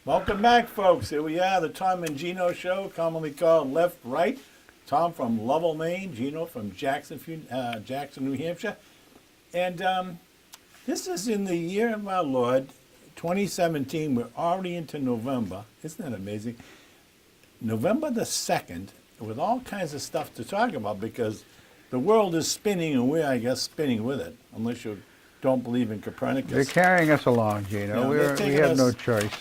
Welcome back, folks. Here we are, the Tom and Gino Show, commonly called Left Right. Tom from Lovell, Maine. Gino from Jackson, New Hampshire. And this is in the year of our Lord, 2017. We're already into November. Isn't that amazing? November the 2nd, with all kinds of stuff to talk about because the world is spinning and we're, I guess, spinning with it, unless you don't believe in Copernicus. They're carrying us along, Gino. We have no choice.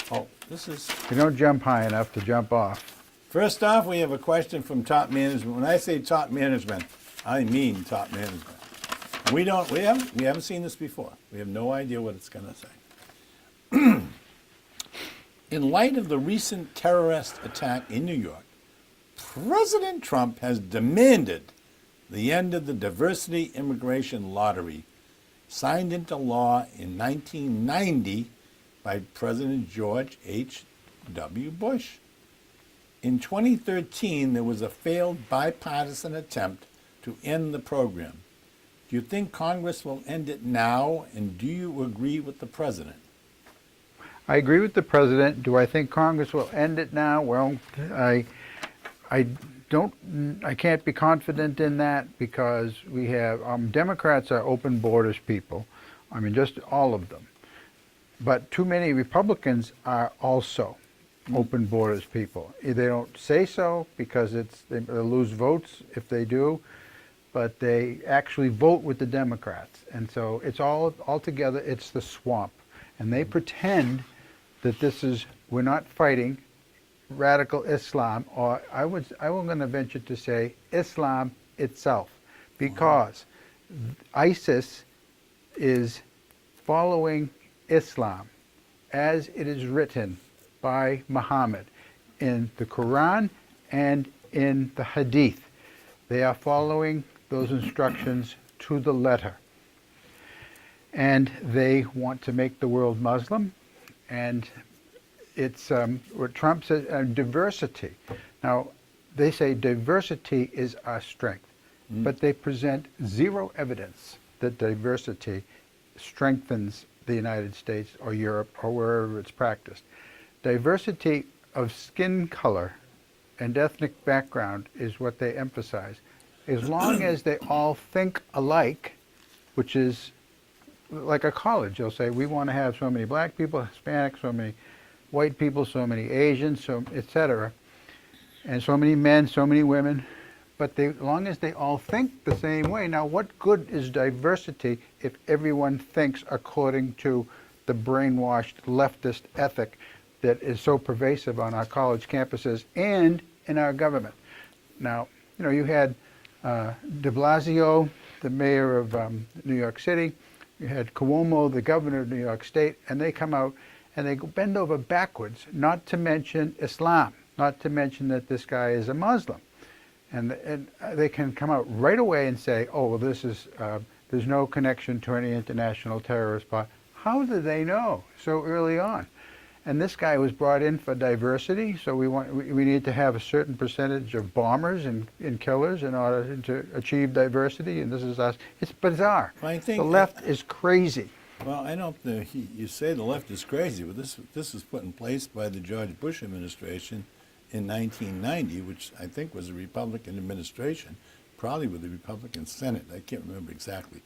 Oh, this is... We don't jump high enough to jump off. First off, we have a question from top management. When I say top management, I mean top management. We haven't seen this before. We have no idea what it's going to say. In light of the recent terrorist attack in New York, President Trump has demanded the end of the diversity immigration lottery, signed into law in 1990 by President George H.W. Bush. In 2013, there was a failed bipartisan attempt to end the program. Do you think Congress will end it now, and do you agree with the president? I agree with the president. Do I think Congress will end it now? Well, I can't be confident in that because we have Democrats are open borders people. I mean, just all of them. But too many Republicans are also open borders people. They don't say so because they'll lose votes if they do, but they actually vote with the Democrats. And so it's all together, it's the swamp. And they pretend that we're not fighting radical Islam, or I'm going to venture to say Islam itself, because ISIS is following Islam as it is written by Muhammad in the Quran and in the Hadith. They are following those instructions to the letter. And they want to make the world Muslim, and it's what Trump says, diversity. Now, they say diversity is our strength, but they present zero evidence that diversity strengthens the United States or Europe or wherever it's practiced. Diversity of skin color and ethnic background is what they emphasize. As long as they all think alike, which is like a college, they'll say, we want to have so many black people, Hispanic, so many white people, so many Asians, so etc., and so many men, so many women, but as long as they all think the same way. Now, what good is diversity if everyone thinks according to the brainwashed leftist ethic that is so pervasive on our college campuses and in our government? Now, you had de Blasio, the mayor of New York City. You had Cuomo, the governor of New York State, and they come out and they bend over backwards, not to mention Islam, not to mention that this guy is a Muslim. And they can come out right away and say, oh, well, there's no connection to any international terrorist plot. How do they know so early on? And this guy was brought in for diversity, so we need to have a certain percentage of bombers and killers in order to achieve diversity, and this is us. It's bizarre. I think the left is crazy. Well, I don't think you say the left is crazy, but this was put in place by the George Bush administration in 1990, which I think was a Republican administration, probably with the Republican Senate. I can't remember exactly.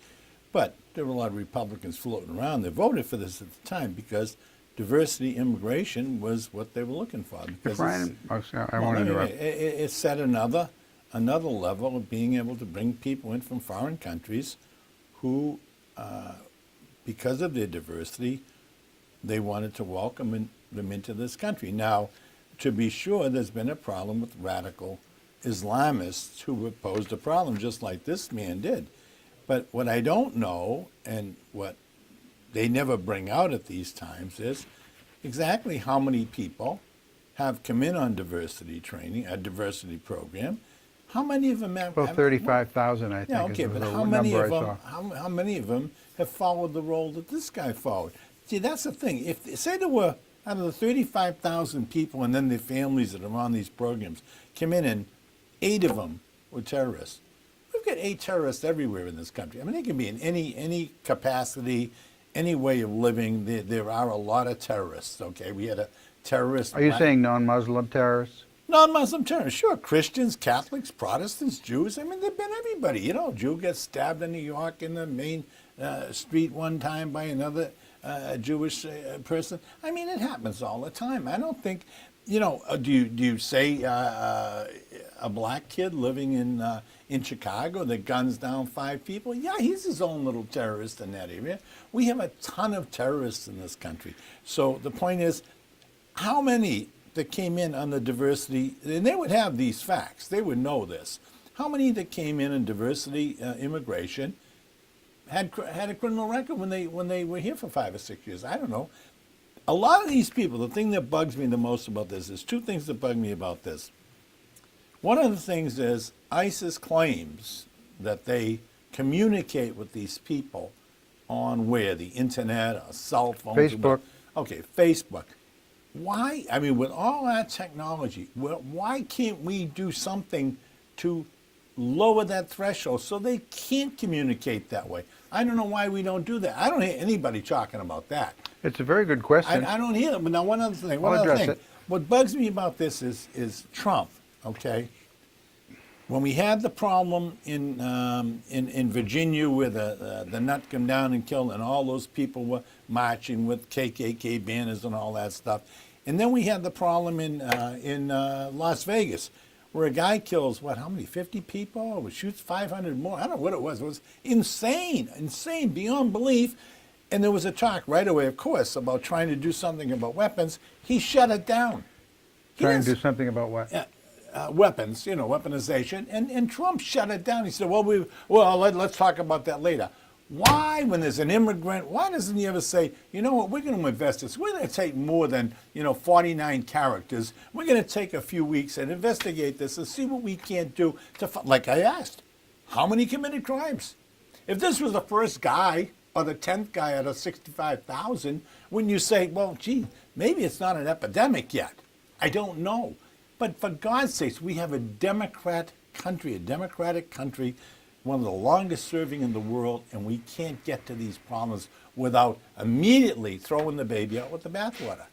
But there were a lot of Republicans floating around. They voted for this at the time because diversity immigration was what they were looking for. Because it set another level of being able to bring people in from foreign countries who, because of their diversity, they wanted to welcome them into this country. Now, to be sure, there's been a problem with radical Islamists who have posed a problem, just like this man did. But what I don't know, and what they never bring out at these times, is exactly how many people have come in on diversity training, a diversity program. How many of them have? Well, 35,000, I think. Yeah, okay, but how many of them? How many of them have followed the role that this guy followed? See, that's the thing. If say there were out of the 35,000 people and then their families that are on these programs come in and 8 of them were terrorists. We've got 8 terrorists everywhere in this country. I mean, they can be in any capacity, any way of living, there are a lot of terrorists, okay? We had a terrorist. Are you saying non-Muslim terrorists? Non-Muslim terrorists, sure. Christians, Catholics, Protestants, Jews. I mean, they've been everybody. You know, a Jew gets stabbed in New York in the main street one time by another Jewish person. I mean, it happens all the time. I don't think, you know, do you say a black kid living in Chicago that guns down 5 people? Yeah, he's his own little terrorist in that area. We have a ton of terrorists in this country. So the point is, how many that came in on the diversity, and they would have these facts, they would know this. How many that came in diversity immigration had a criminal record when they were here for 5 or 6 years? I don't know. A lot of these people, the thing that bugs me the most about this, is 2 things that bug me about this. One of the things is ISIS claims that they communicate with these people on where? The internet, or cell phones? Facebook. Okay, Facebook. Why, I mean, with all that technology, why can't we do something to lower that threshold so they can't communicate that way? I don't know why we don't do that. I don't hear anybody talking about that. It's a very good question. I don't hear them. But now, one other thing. I'll address it. What bugs me about this is Trump, okay? When we had the problem in Virginia where the nut come down and killed, and all those people were marching with KKK banners and all that stuff, and then we had the problem in Las Vegas where a guy kills how many 50 people, or shoots 500 more. I don't know what it was. It was insane beyond belief. And there was a talk right away, of course, about trying to do something about weapons. He shut it down. Trying to do something about what? Weapons, you know, weaponization, and Trump shut it down. He said, let's talk about that later. Why, when there's an immigrant, why doesn't he ever say, you know what, we're going to invest this. We're going to take more than, 49 characters. We're going to take a few weeks and investigate this and see what we can't do like I asked, how many committed crimes? If this was the first guy or the 10th guy out of 65,000, wouldn't you say, well, gee, maybe it's not an epidemic yet? I don't know. But for God's sakes, we have a democratic country, one of the longest serving in the world, and we can't get to these problems without immediately throwing the baby out with the bathwater.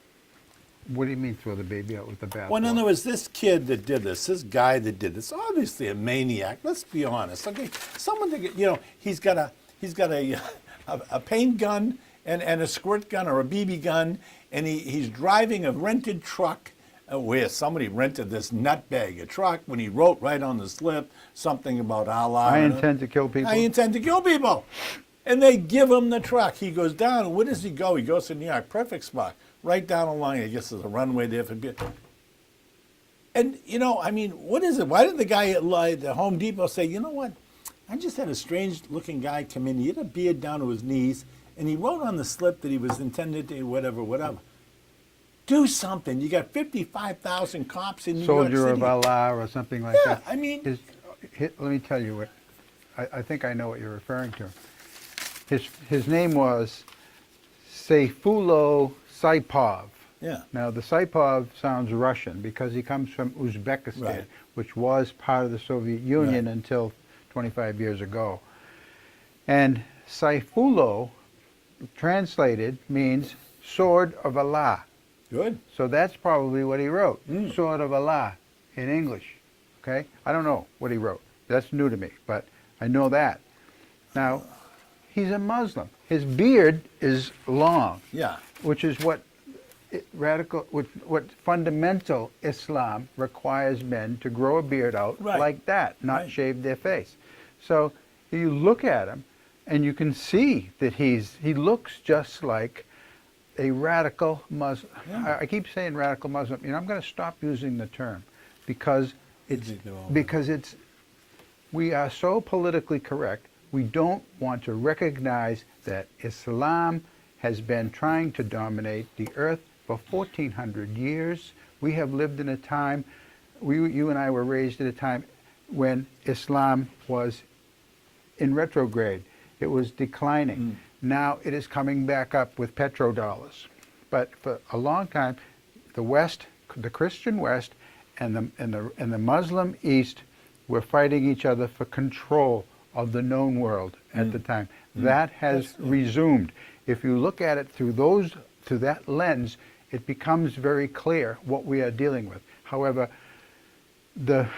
What do you mean throw the baby out with the bathwater? Well, in other words, this kid that did this guy that did this, obviously a maniac. Let's be honest. Okay, someone that he's got a paint gun and a squirt gun or a BB gun, and he's driving a rented truck where somebody rented this nutbag a truck when he wrote right on the slip something about Allah. I intend to kill people. I intend to kill people. And they give him the truck. He goes down, and where does he go? He goes to New York. Perfect spot. Right down the line. I guess there's a runway there for people. And, I mean, what is it? Why did the guy at the Home Depot say, you know what? I just had a strange-looking guy come in. He had a beard down to his knees, and he wrote on the slip that he was intended to whatever. Do something. You got 55,000 cops in New York City. Soldier of Allah or something like that. Yeah, I mean... let me tell you what, I think I know what you're referring to. His name was Sayfullo Saipov. Yeah. Now, the Saipov sounds Russian because he comes from Uzbekistan, Right. which was part of the Soviet Union Right. until 25 years ago. And Sayfullo, translated, means sword of Allah. Good. So that's probably what he wrote, sword of Allah in English. Okay? I don't know what he wrote. That's new to me, but I know that. Now, he's a Muslim. His beard is long. Yeah. Which is what fundamental Islam requires men to grow a beard out Right. like that, not Right. shave their face. So you look at him, and you can see that he looks just like a radical Muslim. Yeah. I keep saying radical Muslim. I'm going to stop using the term because we are so politically correct. We don't want to recognize that Islam has been trying to dominate the earth for 1,400 years. We have lived in a time, you and I were raised at a time when Islam was in retrograde. It was declining. Now it is coming back up with petrodollars. But for a long time, the West, the Christian West, and the Muslim East were fighting each other for control of the known world at the time. That has resumed. if you look at it through that lens, it becomes very clear what we are dealing with. However, the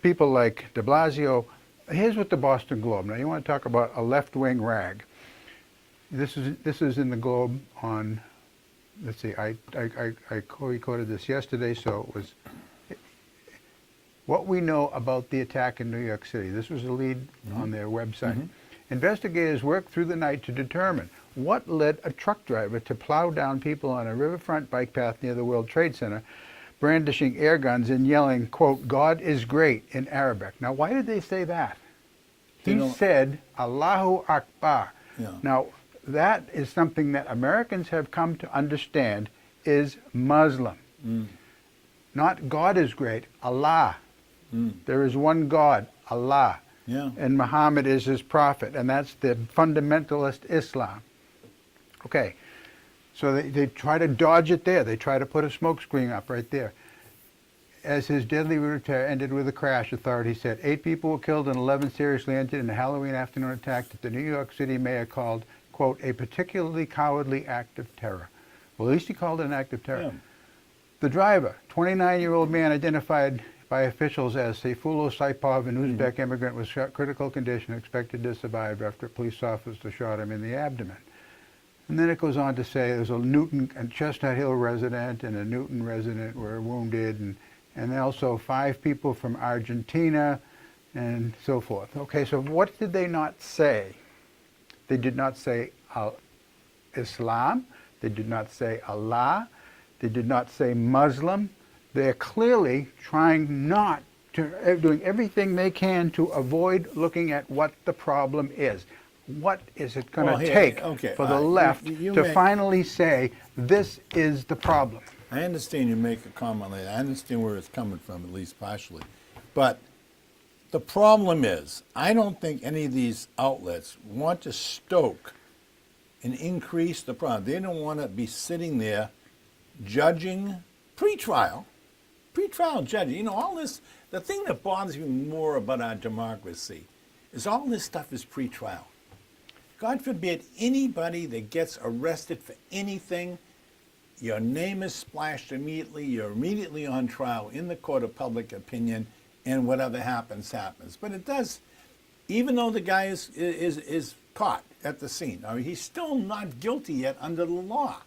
people like de Blasio, here's what the Boston Globe, now you want to talk about a left-wing rag. This is in the Globe on, let's see, I recorded this yesterday, so it was what we know about the attack in New York City. This was a lead on their website. Investigators worked through the night to determine what led a truck driver to plow down people on a riverfront bike path near the World Trade Center, brandishing air guns and yelling, quote, "God is great" in Arabic. Now, why did they say that? He said, "Allahu Akbar." Yeah. Now, that is something that Americans have come to understand is Muslim. Not God is great, Allah. There is one God, Allah. Yeah. And Muhammad is his prophet, and that's the fundamentalist Islam. Okay, so they try to dodge it there. They try to put a smoke screen up right there. As his deadly route attack ended with a crash, authorities said 8 people were killed and 11 seriously injured in a Halloween afternoon attack that the New York City mayor called, quote, a particularly cowardly act of terror. Well, at least he called it an act of terror. Yeah. The driver, 29-year-old man identified by officials as Seyfullo Saipov, an Uzbek immigrant, was in critical condition, expected to survive after a police officer shot him in the abdomen. And then it goes on to say there's a Newton and Chestnut Hill resident and a Newton resident were wounded, and also 5 people from Argentina and so forth. Okay, so what did they not say? They did not say Islam. They did not say Allah. They did not say Muslim. They're clearly trying not to, doing everything they can to avoid looking at what the problem is. What is it going to take for the left to finally say, this is the problem? I understand you make a comment like that. I understand where it's coming from, at least partially. But the problem is, I don't think any of these outlets want to stoke and increase the problem. They don't want to be sitting there judging pre-trial judging. You know, all this, the thing that bothers me more about our democracy is all this stuff is pre-trial. God forbid anybody that gets arrested for anything, your name is splashed immediately, you're immediately on trial in the court of public opinion, and whatever happens, happens. But it does, even though the guy is caught at the scene, I mean, he's still not guilty yet under the law.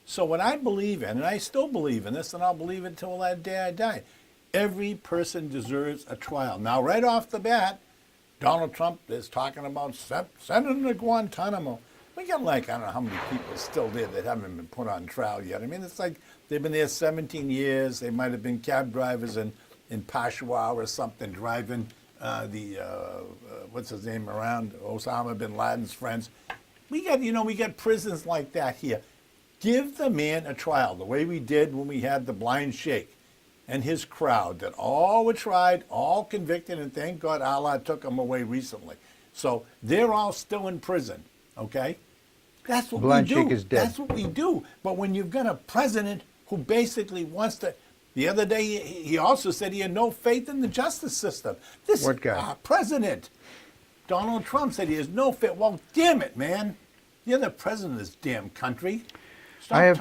So what I believe in, and I still believe in this, and I'll believe it till that day I die, every person deserves a trial. Now, right off the bat, Donald Trump is talking about sending to Guantanamo. We got like, I don't know how many people still there that haven't been put on trial yet. I mean, it's like they've been there 17 years. They might have been cab drivers in Peshawar or something, driving what's his name around, Osama bin Laden's friends. We got prisons like that here. Give the man a trial, the way we did when we had the blind sheikh and his crowd, that all were tried, all convicted, and thank God Allah took them away recently. So they're all still in prison, okay? That's what blind we do. sheikh is dead. That's what we do. But when you've got a president who basically wants to, the other day he also said he had no faith in the justice system. This What guy? President Donald Trump said he has no faith. Well, damn it, man. You're the president of this damn country. You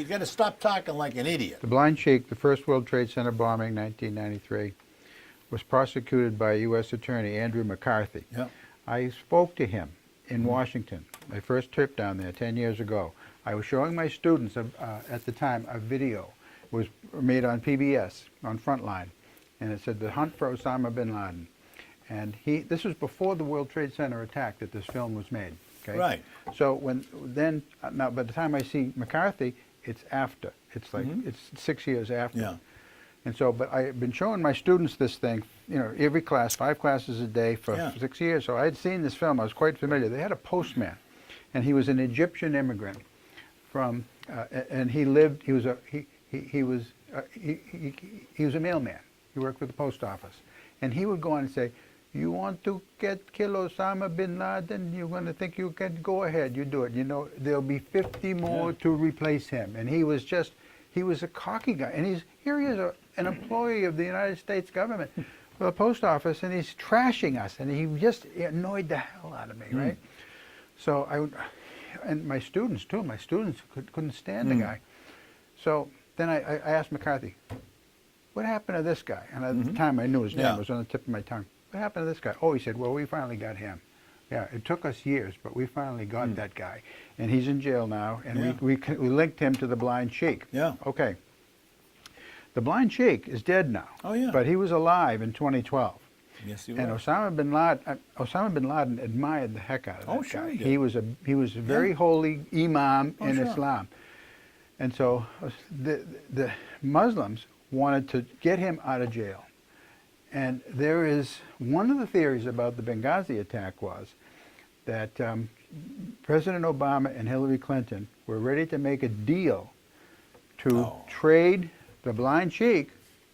got to stop talking like an idiot. The blind sheikh, the first World Trade Center bombing, 1993, was prosecuted by U.S. Attorney Andrew McCarthy. Yeah. I spoke to him in Washington, my first trip down there 10 years ago. I was showing my students, at the time, a video. It was made on PBS, on Frontline, and it said, "The Hunt for Osama bin Laden." And this was before the World Trade Center attack that this film was made. Okay? Right. So now by the time I see McCarthy, it's after. It's like it's 6 years after. Yeah. And so, but I've been showing my students this thing, every class, 5 classes a day for 6 years. So I had seen this film. I was quite familiar. They had a postman, and he was an Egyptian immigrant from, and he lived. He was a mailman. He worked for the post office, and he would go on and say, "You want to kill Osama bin Laden? You're going to think you can go ahead. You do it. There'll be 50 more to replace him." And he was a cocky guy. And here he is, an employee of the United States government, for the post office, and he's trashing us. And he just annoyed the hell out of me, right? So and my students too. My students couldn't stand the guy. So then I asked McCarthy, what happened to this guy? And at the time I knew his name. Yeah. It was on the tip of my tongue. What happened to this guy? Oh, he said, well, we finally got him. Yeah, it took us years, but we finally got that guy. And he's in jail now, and Yeah. we linked him to the blind sheik. Yeah. Okay. The blind sheik is dead now. Oh, yeah. But he was alive in 2012. Yes, you And were. Osama bin Laden admired the heck out of that Oh, sure guy. he did. He was a very holy imam Oh, in sure. Islam. And so the Muslims wanted to get him out of jail. And there is one of the theories about the Benghazi attack was that President Obama and Hillary Clinton were ready to make a deal to trade the blind sheik,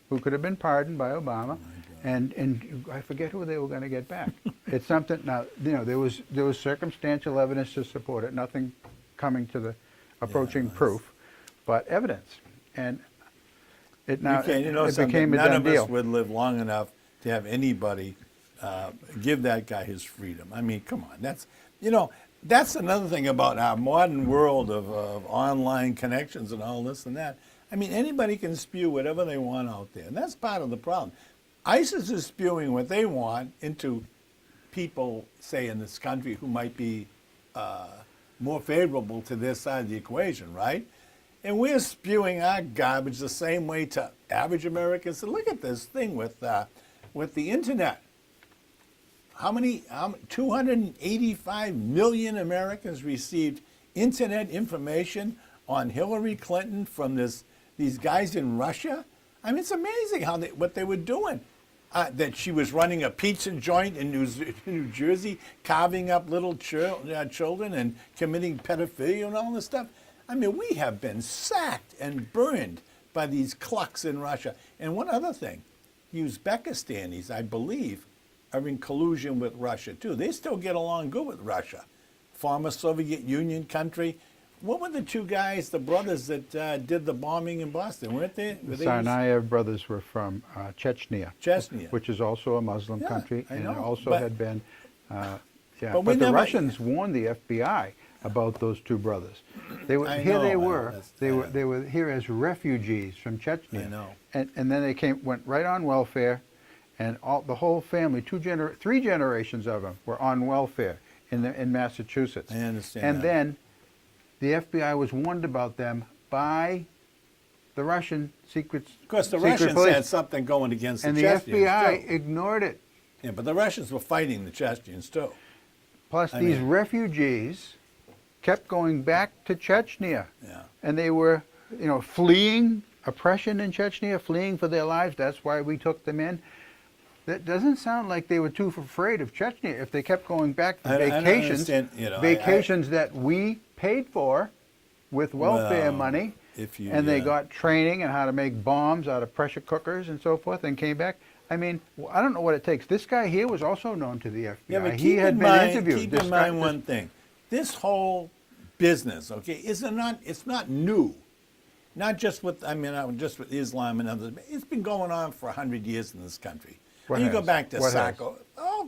who could have been pardoned by Obama, and I forget who they were going to get back. It's something now. You know, there was circumstantial evidence to support it. Nothing coming to the approaching proof, but evidence, and it now it became a none done of deal. us would live long enough to have anybody give that guy his freedom. I mean, come on, that's another thing about our modern world of online connections and all this and that. I mean, anybody can spew whatever they want out there, and that's part of the problem. ISIS is spewing what they want into people, say, in this country who might be more favorable to their side of the equation, right? And we're spewing our garbage the same way to average Americans. So look at this thing with the internet. How many? 285 million Americans received internet information on Hillary Clinton from these guys in Russia. I mean, it's amazing what they were doing. That she was running a pizza joint in New Jersey, carving up little children and committing pedophilia and all this stuff. I mean, we have been sacked and burned by these clucks in Russia. And one other thing, the Uzbekistanis, I believe, are in collusion with Russia too. They still get along good with Russia. Former Soviet Union country. What were the two guys, the brothers that did the bombing in Boston? Weren't they? The Tsarnaev brothers were from Chechnya, which is also a Muslim country, I and know, it also but- had been, But But we the never- Russians warned the FBI about those two brothers. They were I here. know, They I know, were. that's- They were here as refugees from Chechnya. I know. And then they went right on welfare, and the whole family, three generations of them were on welfare in Massachusetts. I understand And that. then the FBI was warned about them by the Russian secret. Of course, the secret Russians police. had something going against And the the Chechens FBI too. ignored it. Yeah, but the Russians were fighting the Chechens too. Plus, I these mean- refugees kept going back to Chechnya. Yeah. And they were, fleeing oppression in Chechnya, fleeing for their lives. That's why we took them in. That doesn't sound like they were too afraid of Chechnya if they kept going back to I don't vacations, understand, vacations that we paid for with welfare Well, money. if you- And they yeah. got training on how to make bombs out of pressure cookers and so forth, and came back. I mean, I don't know what it takes. This guy here was also known to the FBI. Yeah, but he keep had in been mind, interviewed. keep This in guy- mind one thing. This whole business, okay, it's not new. Not just with Islam and others. It's been going on for 100 years in this country. What And you go has? back to What has? Sacco.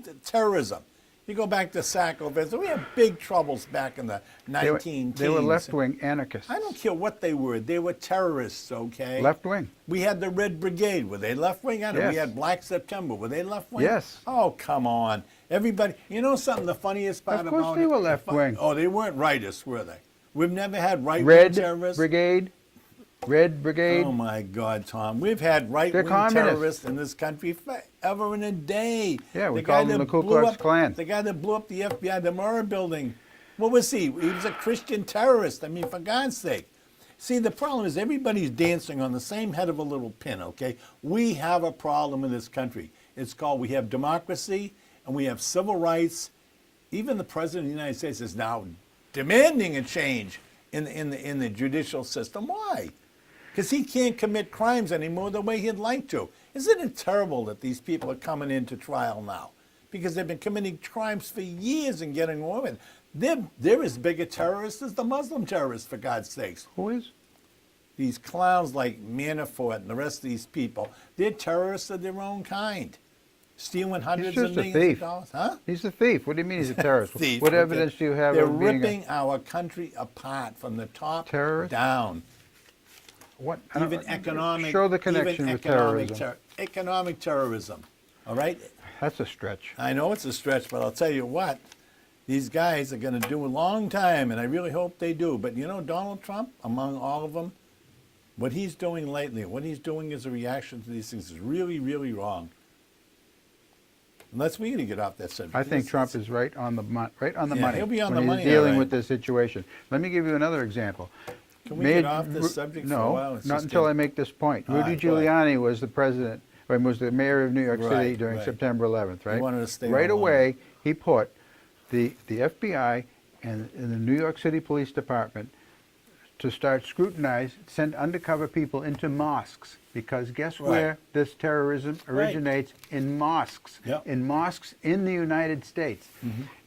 The terrorism. You go back to Sacco. We had big troubles back in the 19 They were left-wing anarchists. I don't care what they were. They were terrorists, okay? Left-wing. We had the Red Brigade. Were they left-wing? I don't know. We Yes. had Black September. Were they left-wing? Yes. Oh, come on. Everybody, you know something, the funniest part Of about course they were left-wing. Oh, they weren't rightists, were they? We've never had right-wing Red terrorists. Brigade. Red Brigade. Oh, my God, Tom. We've had right-wing communists. terrorists in this country forever and a day. Yeah, we The call guy them that the Ku blew Klux up- Klan. The guy that blew up the FBI, the Murrah building. What was he? He was a Christian terrorist. I mean, for God's sake. See, the problem is everybody's dancing on the same head of a little pin, okay? We have a problem in this country. It's called, we have democracy and we have civil rights. Even the President of the United States is now demanding a change in the judicial system. Why? Because he can't commit crimes anymore the way he'd like to. Isn't it terrible that these people are coming into trial now? Because they've been committing crimes for years and getting away with it. They're as big a terrorist as the Muslim terrorists, for God's sakes. Who is? These clowns like Manafort and the rest of these people, they're terrorists of their own kind. stealing hundreds just of a millions thief. of dollars? Huh? He's a thief. What do you mean he's a terrorist? Thief, What okay. evidence do you have They're of being ripping our country apart from the top Terrorist? down. what? Even economic. Show the connection even with terrorism. Economic terrorism. All right. That's a stretch. I know it's a stretch, but I'll tell you what. These guys are going to do a long time, and I really hope they do. But you know, Donald Trump, among all of them, what he's doing lately, what he's doing as a reaction to these things is really, really wrong. Unless we got to get off that subject. I think Trump is right on the money. Yeah, he'll be on when the he's money, dealing all right. with this situation. Let me give you another example. Can we get off this subject for a No, while? It's not just until getting- I make this point. All Rudy right, go ahead. Giuliani was the president, was the mayor of New York City Right, during right. September 11th, right? wanted to stay right on away, he put the FBI and the New York City Police Department to start send undercover people into mosques, because guess Right. where this terrorism Right. originates? In mosques. Yep. In mosques in the United States.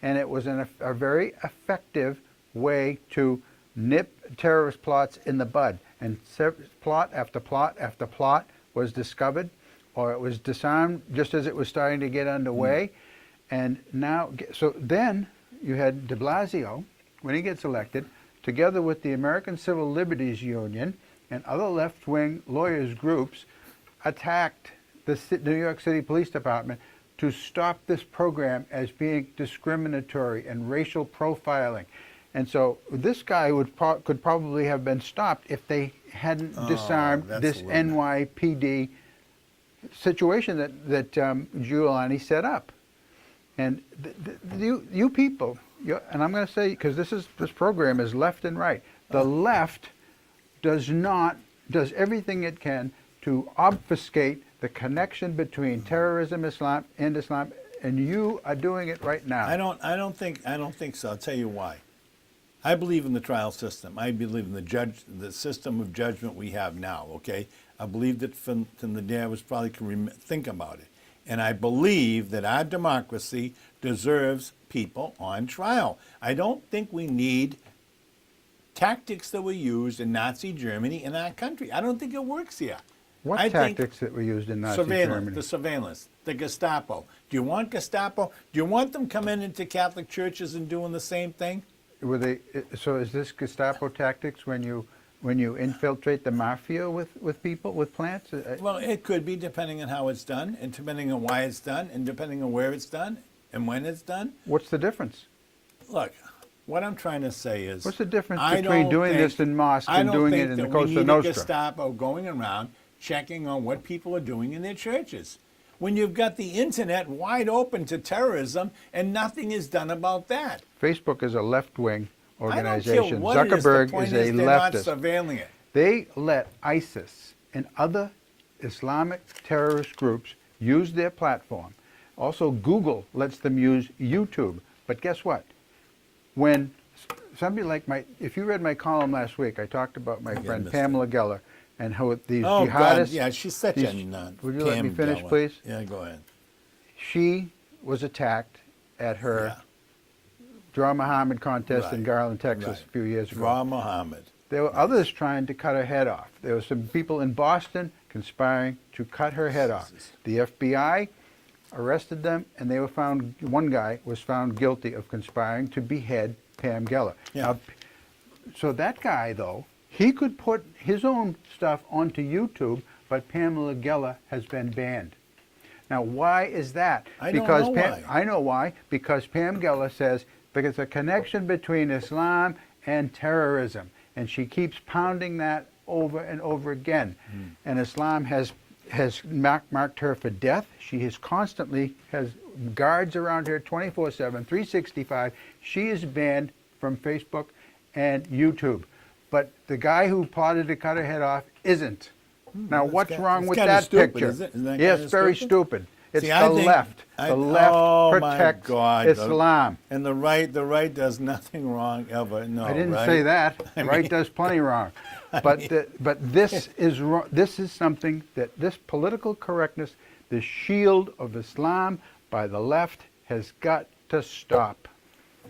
And it was a very effective way to nip terrorist plots in the bud. And plot after plot after plot was discovered, or it was disarmed just as it was starting to get underway. And now, so then you had de Blasio, when he gets elected, together with the American Civil Liberties Union and other left-wing lawyers groups, attacked the New York City Police Department to stop this program as being discriminatory and racial profiling. And so this guy could probably have been stopped if they hadn't disarmed that's this a little bit. NYPD situation that Giuliani set up. And you people, and I'm going to say, because this program is left and right. The left does everything it can to obfuscate the connection between terrorism, Islam, and you are doing it right now. I don't think so. I'll tell you why. I believe in the trial system. I believe in the system of judgment we have now. Okay, I believe that from the day I was probably can think about it, and I believe that our democracy deserves people on trial. I don't think we need tactics that were used in Nazi Germany in our country. I don't think it works here. What I think tactics that were used in Nazi surveillance, Germany? the surveillance, the Gestapo. Do you want Gestapo? Do you want them coming into Catholic churches and doing the same thing? Were they? So is this Gestapo tactics when you infiltrate the mafia with people, with plants? Well, it could be depending on how it's done, and depending on why it's done, and depending on where it's done, and when it's done. What's the difference? Look, what I'm trying to say is, What's the difference I between don't doing think- this in mosques I and don't doing think it in the that we Cosa need a Nostra? Gestapo going around checking on what people are doing in their churches. When you've got the internet wide open to terrorism and nothing is done about that. Facebook is a left-wing I don't care organization. what it is. The Zuckerberg point is is a they're not leftist. surveilling it. They let ISIS and other Islamic terrorist groups use their platform. Also, Google lets them use YouTube. But guess what? When somebody like if you read my column last week, I talked about my friend missed it. Pamela Geller and how these Oh, jihadists. God, yeah, she's such these- a Would you let me Pam finish, Geller. please? Yeah, go ahead. She was attacked at her Yeah. Draw Muhammad contest in Right, Garland, Texas, right. a few years ago. Draw Muhammad. There were others trying to cut her head off. There were some people in Boston conspiring to cut her head off. The FBI arrested them, and they were found. One guy was found guilty of conspiring to behead Pam Geller. Yeah. Now, so that guy, though, he could put his own stuff onto YouTube, but Pamela Geller has been banned. Now, why is that? I don't know why. I know why. Because Pam Geller says there's a connection between Islam and terrorism, and she keeps pounding that over and over again. And Islam has marked her for death. She has constantly has guards around her 24/7, 365. She is banned from Facebook and YouTube. But the guy who plotted to cut her head off isn't. Now, what's wrong it's with kinda that stupid, picture? isn't it? Isn't that Yes, kinda very stupid? stupid. It's See, the I think- left. The left oh, protects my God. Islam. And the right does nothing wrong ever. No, I didn't right? say that. I Right mean- does plenty wrong. But this is wrong. This is something that this political correctness, the shield of Islam by the left, has got to stop.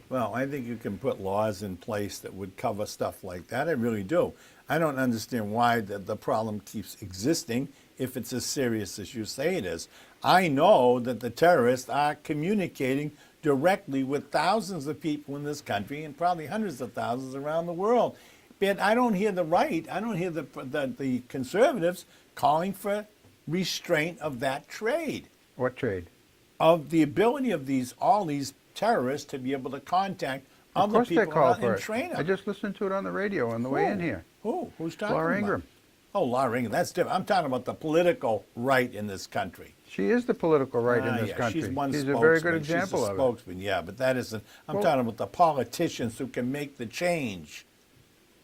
Well, I think you can put laws in place that would cover stuff like that. I really do. I don't understand why the problem keeps existing if it's as serious as you say it is. I know that the terrorists are communicating directly with thousands of people in this country and probably hundreds of thousands around the world. But I don't hear the right, I don't hear the conservatives calling for restraint of that trade, What trade? of the ability of all these terrorists to be able to contact Of other course they people call around for and it. train them. I just listened to it on the radio on the way in here. Who's talking Laura about? Ingraham. Oh, Laura Ingraham, that's different. I'm talking about the political right in this country. She is the political right in this Yeah, country. she's one She's a spokesman. very good She's example a of it. spokesman, yeah, but that isn't. I'm Well- talking about the politicians who can make the change.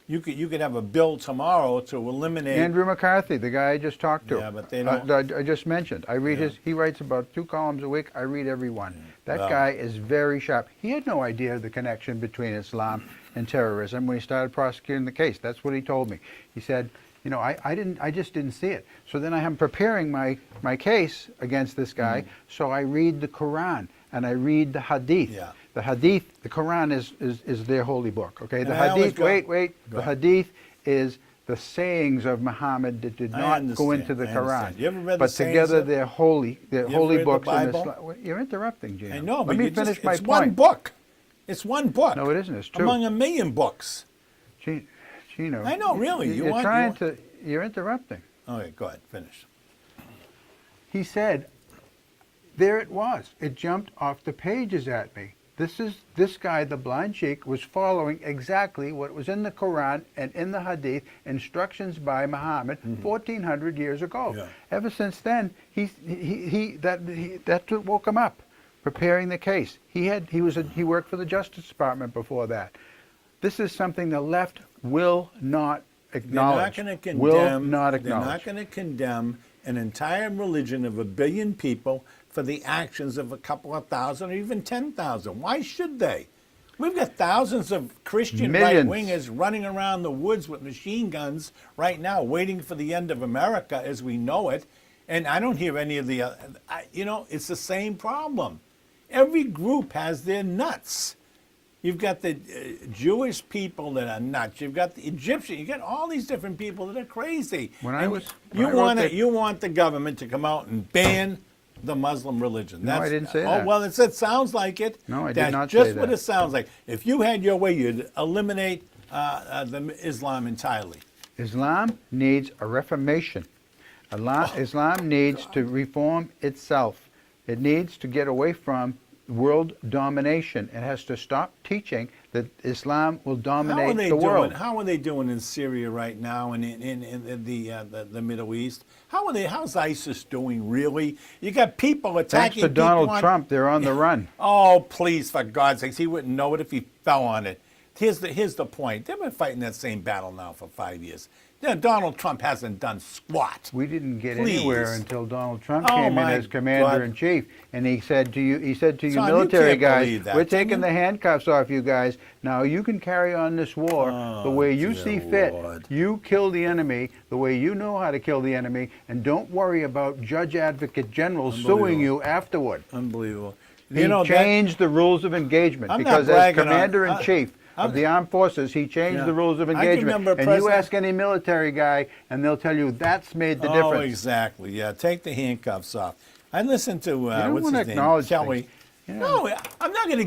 You could have a bill tomorrow to eliminate. Andrew McCarthy, the guy I just talked to. Yeah, but they don't- I just mentioned. I read he writes about 2 columns a week. I read every one. That Well- guy is very sharp. He had no idea the connection between Islam and terrorism when he started prosecuting the case. That's what he told me. He said, you know, I just didn't see it. So then I'm preparing my case against this guy. So I read the Quran and I read the Hadith. Yeah. The Hadith, the Quran is their holy book. Okay, the And I always Hadith. go- Wait. Go The ahead. Hadith is the sayings of Muhammad that did I not go understand, into the I Quran. understand. You ever read the but sayings together of- they're holy. They're ever holy read the books in Bible? Islam. Well, you're interrupting, Gino. I know, Let but me you finish just, my it's point. one book. It's one book. No, it isn't. It's two. Among a million books. Gino. I know, really. You're trying to. You're interrupting. Okay, go ahead, finish. He said, there it was. It jumped off the pages at me. This guy, the blind sheikh, was following exactly what was in the Quran and in the Hadith, instructions by Muhammad 1,400 years ago. Yeah. Ever since then, that woke him up, preparing the case. He worked for the Justice Department before that. This is something the left will not acknowledge. They're not going to will condemn. not They're acknowledge. not going to condemn an entire religion of 1 billion people for the actions of a couple of thousand or even 10,000. Why should they? We've got thousands of Christian Millions. right-wingers running around the woods with machine guns right now, waiting for the end of America as we know it. And I don't hear any of the, it's the same problem. Every group has their nuts. You've got the Jewish people that are nuts. You've got the Egyptian. You got all these different people that are crazy. You want the government to come out and ban the Muslim religion. No, I didn't say that. Oh well, it sounds like it. No, I did That's not just say that. what it sounds like. If you had your way, you'd eliminate the Islam entirely. Islam needs a reformation. Islam needs to reform itself. It needs to get away from world domination. It has to stop teaching that Islam will dominate the world. How are they doing in Syria right now and in the Middle East? How's ISIS doing really? You got people attacking Thanks to Donald people Trump, they're on the run. Oh, please, for God's sakes, he wouldn't know it if he fell on it. Here's the point. They've been fighting that same battle now for 5 years. Donald Trump hasn't done squat. We didn't get Please. anywhere until Donald Trump Oh, came in my as commander in God. chief, and he said to you, Son, you military can't guys, believe that, we're can taking you? the handcuffs off you guys. Now you can carry on this war the way you dear see fit. Lord. You kill the enemy the way you know how to kill the enemy, and don't worry about Judge Advocate General suing Unbelievable. you afterward. Unbelievable. He changed the rules of engagement I'm not because as bragging on- commander-in-chief of the armed forces, he changed Yeah. the rules of I can engagement. remember And you President- ask any military guy, and they'll tell you that's made the Oh, difference. exactly. Yeah, take the handcuffs off. I listened to don't what's wanna his name, acknowledge Kelly. things. Yeah. No, I'm not going to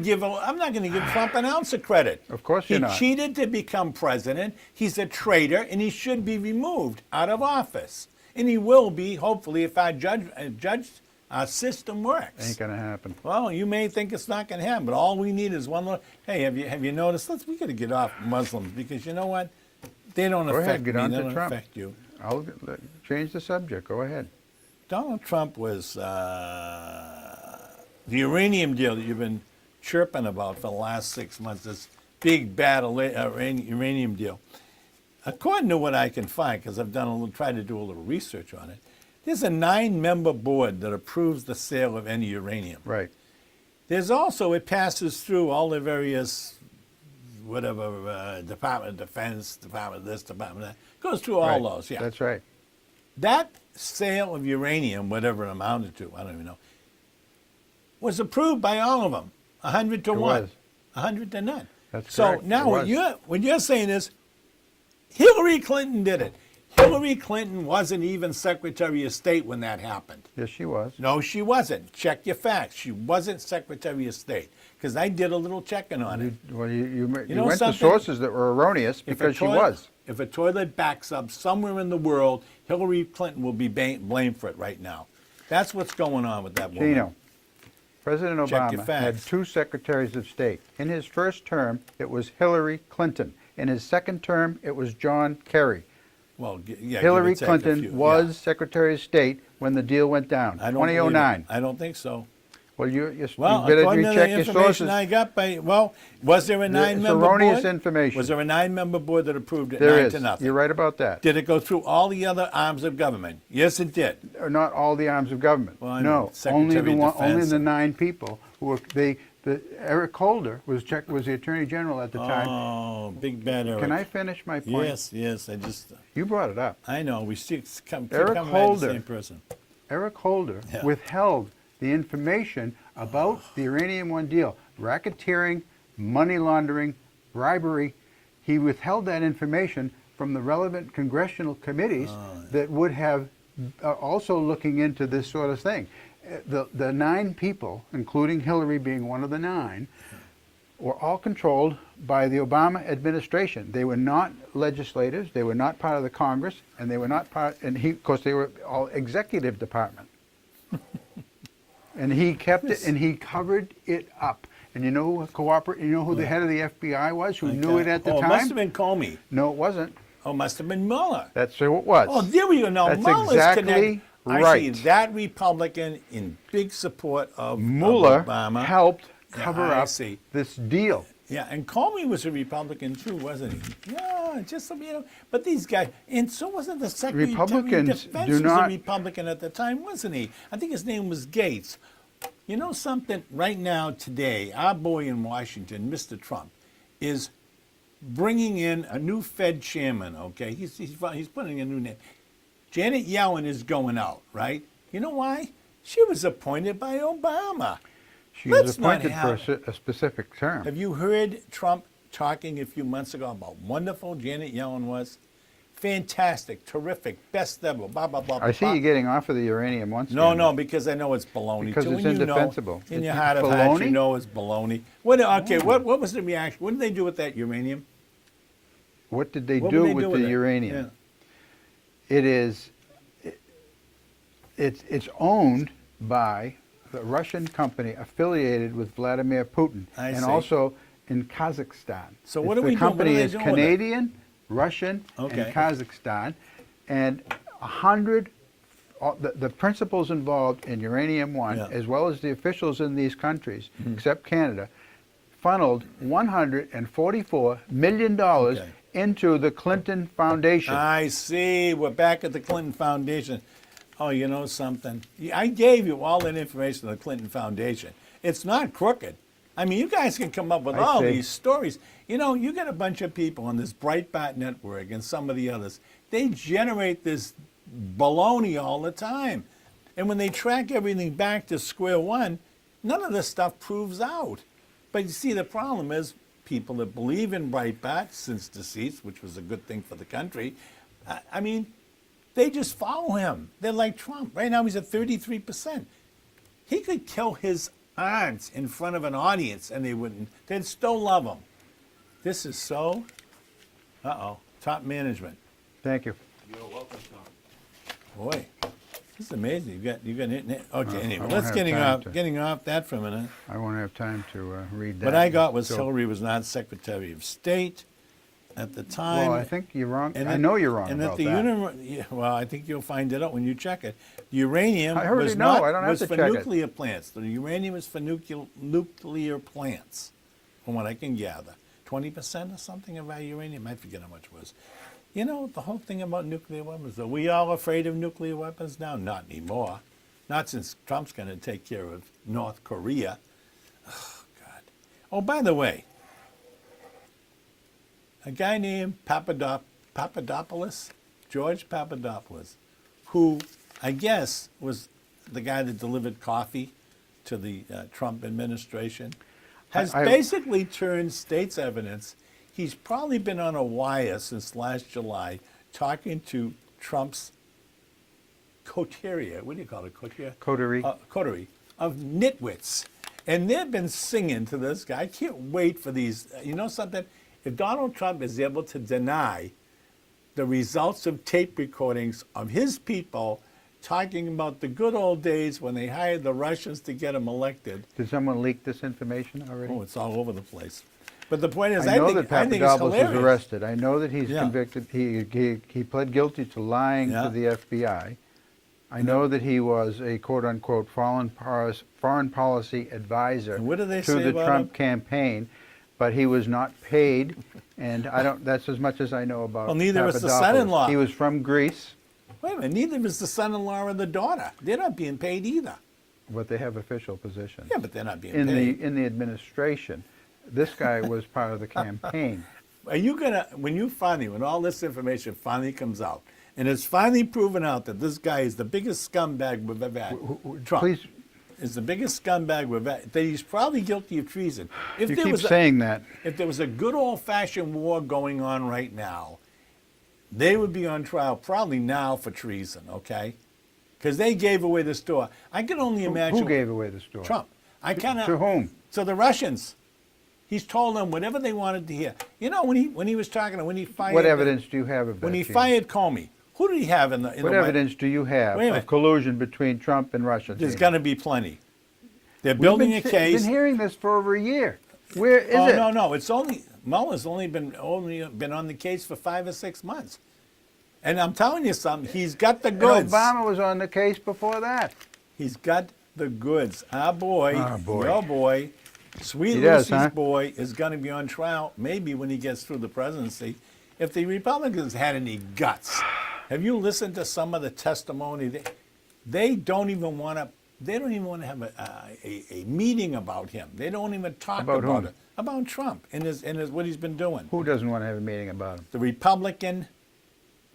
give Trump an ounce of credit. Of course you're not. He cheated to become president. He's a traitor, and he should be removed out of office. And he will be, hopefully, if our judge system works. Ain't gonna happen. Well, you may think it's not going to happen, but all we need is one little. Hey, have you noticed? We got to get off Muslims because you know what? They don't Go affect ahead, get me. on They to don't Trump. affect you. I'll change the subject. Go ahead. Donald Trump was the uranium deal that you've been chirping about for the last 6 months. This big bad uranium deal. According to what I can find, because I've tried to do a little research on it, there's a 9-member board that approves the sale of any uranium. Right. There's also, it passes through all the various, Department of Defense, Department of this, Department of that. Goes through all Right. those, yeah. That's right. That sale of uranium, whatever it amounted to, I don't even know, was approved by all of them, 100 to It 1, was. 100 to none. That's so correct. now It was. what you're saying is Hillary Clinton did it. Hillary Clinton wasn't even Secretary of State when that happened. Yes, she was. No, she wasn't. Check your facts. She wasn't Secretary of State because I did a little checking on it. You know went to something? sources that were erroneous because she was. If a toilet backs up somewhere in the world, Hillary Clinton will be blamed for it right now. That's what's going on with that woman. Gino, President Check your Obama had facts. 2 secretaries of state. In his first term, it was Hillary Clinton. In his second term, it was John Kerry. Well, yeah, Hillary give or take a Clinton few, was yeah. Secretary of State when the deal went down, I don't believe it. 2009. I don't think so. Well, you Well, better according to the recheck your information sources. I got was there a It's nine-member erroneous board? information. Was there a 9-member board that approved it There 9 is. to nothing? You're right about that. Did it go through all the other arms of government? Yes, it did. Not all the arms of government. Well, I know, No, Secretary of only Defense. the 9 people who were Eric Holder was the Attorney General at the time. Oh, big bad Eric. Can I finish my point? Yes, I just, You brought it up. I know, we still come Eric right to the Holder. same person. Eric Holder Yeah. withheld the information about the Uranium One deal, racketeering, money laundering, bribery. He withheld that information from the relevant congressional committees that would have also looking into this sort of thing. The 9 people, including Hillary being one of the 9, were all controlled by the Obama administration. They were not legislators, they were not part of the Congress, and they were not part, of course, they were all executive department. And he kept it, and he covered it up. And you know who the head of the FBI was, who knew it at the It time? must have been Comey. No, it wasn't. Oh, it must have been Mueller. That's who it was. Oh, there we go. Now, That's Mueller's exactly connected. I see right. that Republican in big support of Mueller Obama. helped Yeah, cover I up see. this deal. Yeah, and Comey was a Republican too, wasn't he? Yeah, just so you know. But these guys, and so wasn't the Secretary Republicans of Defense do was not- a Republican at the time, wasn't he? I think his name was Gates. You know something? Right now, today, our boy in Washington, Mr. Trump, is bringing in a new Fed chairman. Okay, he's putting a new name. Janet Yellen is going out, right? You know why? She was appointed by Obama. She Let's was not appointed for a specific term. Have you heard Trump talking a few months ago about wonderful Janet Yellen was? Fantastic, terrific, best ever, blah, blah, blah. I see blah. you getting off of the uranium once. No, because I know it's baloney. Because too. it's And you know, indefensible. in your It's heart of hearts, you baloney? know it's baloney. What was the reaction? What did they do with that uranium? What did they What do would they with do the with it? uranium? It's owned by the Russian company affiliated with Vladimir Putin, I and see. also in Kazakhstan. So what are we doing? The company What are they is doing with it? Canadian, Russian, Okay. and Kazakhstan, and 100. The principals involved in Uranium One, Yeah. as well as the officials in these countries, except Canada, funneled $144 million Okay. into the Clinton Foundation. I see. We're back at the Clinton Foundation. Oh, you know something? I gave you all that information on the Clinton Foundation. It's not crooked. I mean, you guys can come up with I all see. these stories. You know, you got a bunch of people on this Breitbart network and some of the others. They generate this baloney all the time. And when they track everything back to square one, none of this stuff proves out. But you see, the problem is people that believe in Breitbart since deceased, which was a good thing for the country, I mean, they just follow him. They're like Trump. Right now he's at 33%. He could kill his aunts in front of an audience and they wouldn't. They'd still love him. This is so, top management. Thank you. You're welcome, Tom. Boy, this is amazing. You got it. Okay, anyway, won't let's have getting time off to- getting off that for a minute. I won't have time to read that. What I got was So- Hillary was not Secretary of State at the time. Well, I think you're wrong. And I that- know you're wrong and about that. that. Yeah, well, I think you'll find it out when you check it. The uranium I already was know. not I don't have was to for check it. nuclear plants. The uranium is for nuclear plants, from what I can gather. 20% or something of our uranium. I forget how much it was. You know, the whole thing about nuclear weapons, are we all afraid of nuclear weapons now? Not anymore. Not since Trump's going to take care of North Korea. Oh, God. Oh, by the way, a guy named Papadopoulos, George Papadopoulos, who I guess was the guy that delivered coffee to the Trump administration, has basically turned state's evidence. He's probably been on a wire since last July talking to Trump's coterie. What do you call it? Coterie? Coterie. Coterie of nitwits. And they've been singing to this guy. I can't wait for these. You know something? If Donald Trump is able to deny the results of tape recordings of his people talking about the good old days when they hired the Russians to get him elected. Did someone leak this information already? Oh, it's all over the place. But the point is, I know think, that I think it's Papadopoulos was hilarious. arrested. I know that he's Yeah. convicted. He pled guilty to lying Yeah. to the FBI. I know that he was a quote-unquote foreign policy advisor And what do they to say the about Trump him? campaign, but he was not paid, and I don't. That's as much as I know about. Well, neither was the Papadopoulos. son-in-law. He was from Greece, Wait a minute, neither was the son-in-law or the daughter. They're not being paid either. but they have official positions Yeah, but they're not being in paid. the administration. This guy was part of the campaign. Are you gonna, when all this information finally comes out, and it's finally proven out that this guy is the biggest scumbag we've ever had, Trump Please, is the biggest scumbag we've ever, that he's probably guilty of treason. If you there keep was saying that. if there was a good old-fashioned war going on right now, they would be on trial probably now for treason, okay? Because they gave away the store. I can only imagine. Who gave away the store? Trump. I cannot. To whom? To the Russians. He's told them whatever they wanted to hear. You know, when he was talking, when he fired. What evidence do you have of that? When he Gene? fired Comey, who did he have in the? What evidence do you have Wait a minute. of collusion between Trump and Russia? There's Gene? going to be plenty. They're We've building been a case. Been hearing this for over a year. Where is Oh it? no! It's only Mueller's only been on the case for 5 or 6 months, and I'm telling you something. He's got the And goods. Obama was on the case before that. He's got the goods. Our boy, Our boy. your boy, Sweet He does, Lucy's huh? boy is going to be on trial. Maybe when he gets through the presidency, if the Republicans had any guts. Have you listened to some of the testimony? They don't even want to. They don't even want to have a meeting about him. They don't even talk About about whom? it. About Trump and his what he's been doing. Who doesn't want to have a meeting about him? The Republican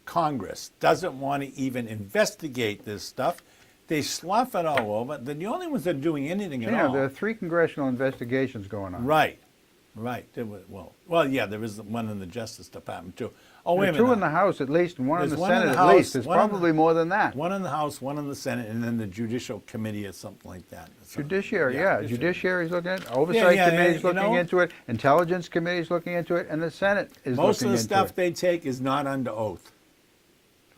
Congress doesn't want to even investigate this stuff. They slough it all over. They're the only ones that are doing anything at all. There are 3 congressional investigations going on. Right. There was, yeah, there is one in the Justice Department too. Oh, wait a There are minute. 2 in the House at least, and 1 in There's the one in Senate the at House, least. There's one in the- probably more than that. One in the House, one in the Senate, and then the Judicial Committee or something like that. Judiciary, yeah. Judiciary's looking at it. Oversight yeah, Committee's you looking know- into it. Intelligence Committee's looking into it. And the Senate is Most looking of the into stuff it. they take is not under oath.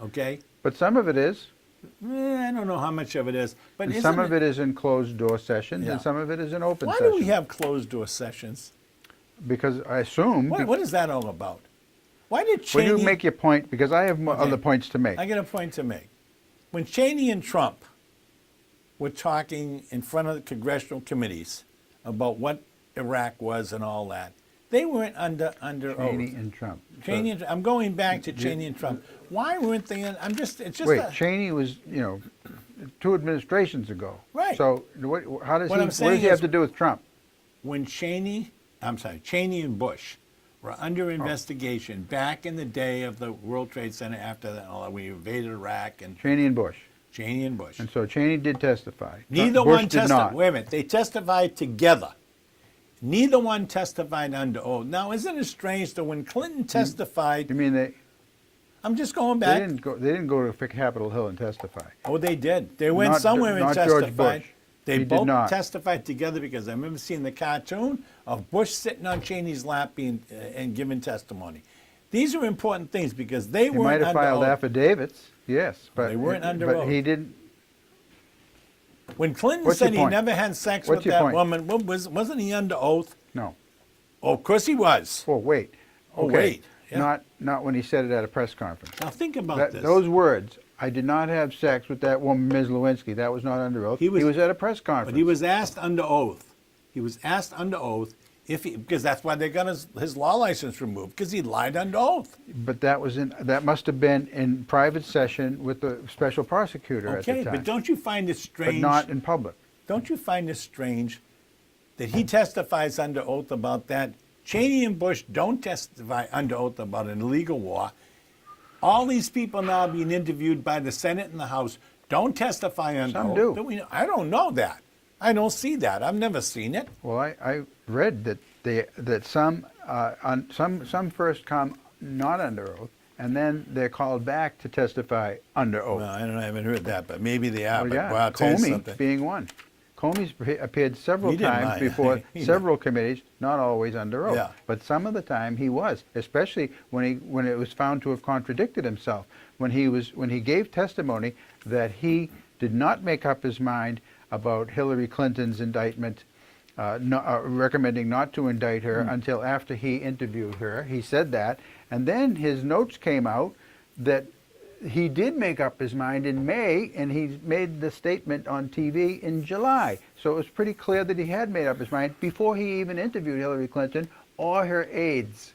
Okay? But some of it is. I don't know how much of it is. But And isn't some of it is in closed-door sessions, Yeah. and some of it is in open Why sessions. do we have closed-door sessions? Because I assume... What is that all about? Why did Well, Cheney... you make your point, because I have Okay. other points to make. I got a point to make. When Cheney and Trump were talking in front of the congressional committees about what Iraq was and all that, they weren't under Cheney oath. and Trump. Cheney and, I'm going back to Cheney and Trump. Why weren't they in? It's just Wait, a, Cheney was, 2 administrations ago. Right. So how does What he, I'm what saying does he have is- to do with Trump? when Cheney and Bush were under investigation back in the day of the World Trade Center after we invaded Iraq and Cheney and Bush. Cheney and Bush. And so Cheney did testify. Neither Bush one did testified. not. Wait a minute. They testified together. Neither one testified under oath. Now, isn't it strange that when Clinton testified, You mean they I'm just going they back. didn't go to Capitol Hill and testify. Oh, they did. They went Not- somewhere and not George testified. Bush. They He did both not. testified together because I remember seeing the cartoon of Bush sitting on Cheney's lap and giving testimony. These are important things because they He weren't might have under filed oath. affidavits, yes, but They weren't under but oath. he didn't. When Clinton What's said your he point? never had sex What's with your that point? woman, wasn't he under oath? No. Oh, of course he was. Oh wait. Oh, Okay. wait. Yeah. Not when he said it at a press conference. Now think about this. Those words. I did not have sex with that woman, Ms. Lewinsky. That was not under oath. He was- at a press conference. But he was asked under oath. He was asked under oath because that's why they got his law license removed because he lied under oath. But that must have been in private session with the special prosecutor at Okay, the time. but don't you find it But strange? not in public. Don't you find it strange that he testifies under oath about that? Cheney and Bush don't testify under oath about an illegal war. All these people now being interviewed by the Senate and the House don't testify under Some oath. do. I don't know that. I don't see that. I've never seen it. Well, I read that some first come not under oath, and then they're called back to testify under oath. Well, I don't know, I haven't heard that, but maybe they are. Oh, But yeah, well, I'll tell you Comey something. being one. Comey's appeared several He didn't times lie. before He several committees, not always under oath. Yeah. But some of the time he was, especially when it was found to have contradicted himself. When he gave testimony that he did not make up his mind about Hillary Clinton's indictment, recommending not to indict her until after he interviewed her. He said that, and then his notes came out that he did make up his mind in May, and he made the statement on TV in July. So it was pretty clear that he had made up his mind before he even interviewed Hillary Clinton or her aides.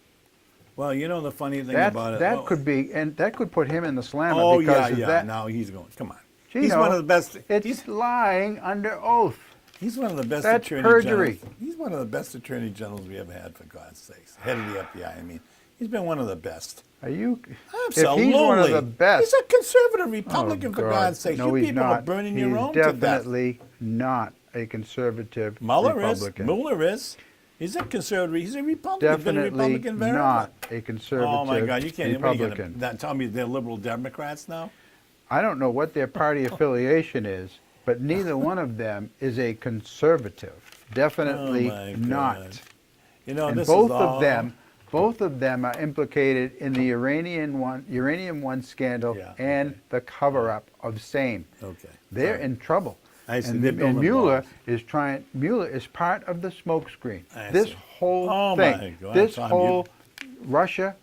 Well, you know the funny thing about it. That could be, and that could put him in the slammer Oh because yeah, of yeah. that. Now he's going. Come on. Gino, He's one of the best. It's lying under oath. He's one of the best That's attorney perjury. generals. He's one of the best attorney generals we ever had, for God's sakes. Head of the FBI. I mean, he's been one of the best. Are you? Absolutely. If he's one of the best. He's a conservative Republican, for God. God's sakes. No, You he's people not. are burning He's your own to death. definitely not a conservative Mueller Republican. is. Mueller is. He's a conservative. He's a Republican. He's been a Definitely Republican very not long. a conservative Oh my God! You can't. What are you Republican. gonna tell me they're liberal Democrats now? I don't know what their party affiliation is, but neither one of them is a conservative. Definitely Oh, my not. God. You know, And this both is all, of them are implicated in the uranium one scandal Yeah, and okay. the cover-up of same. Okay. They're All right. in trouble. I see. And, They're and building Mueller bombs. Mueller is part of the smokescreen. I This see. whole Oh, thing, my God, this Tom, whole Russia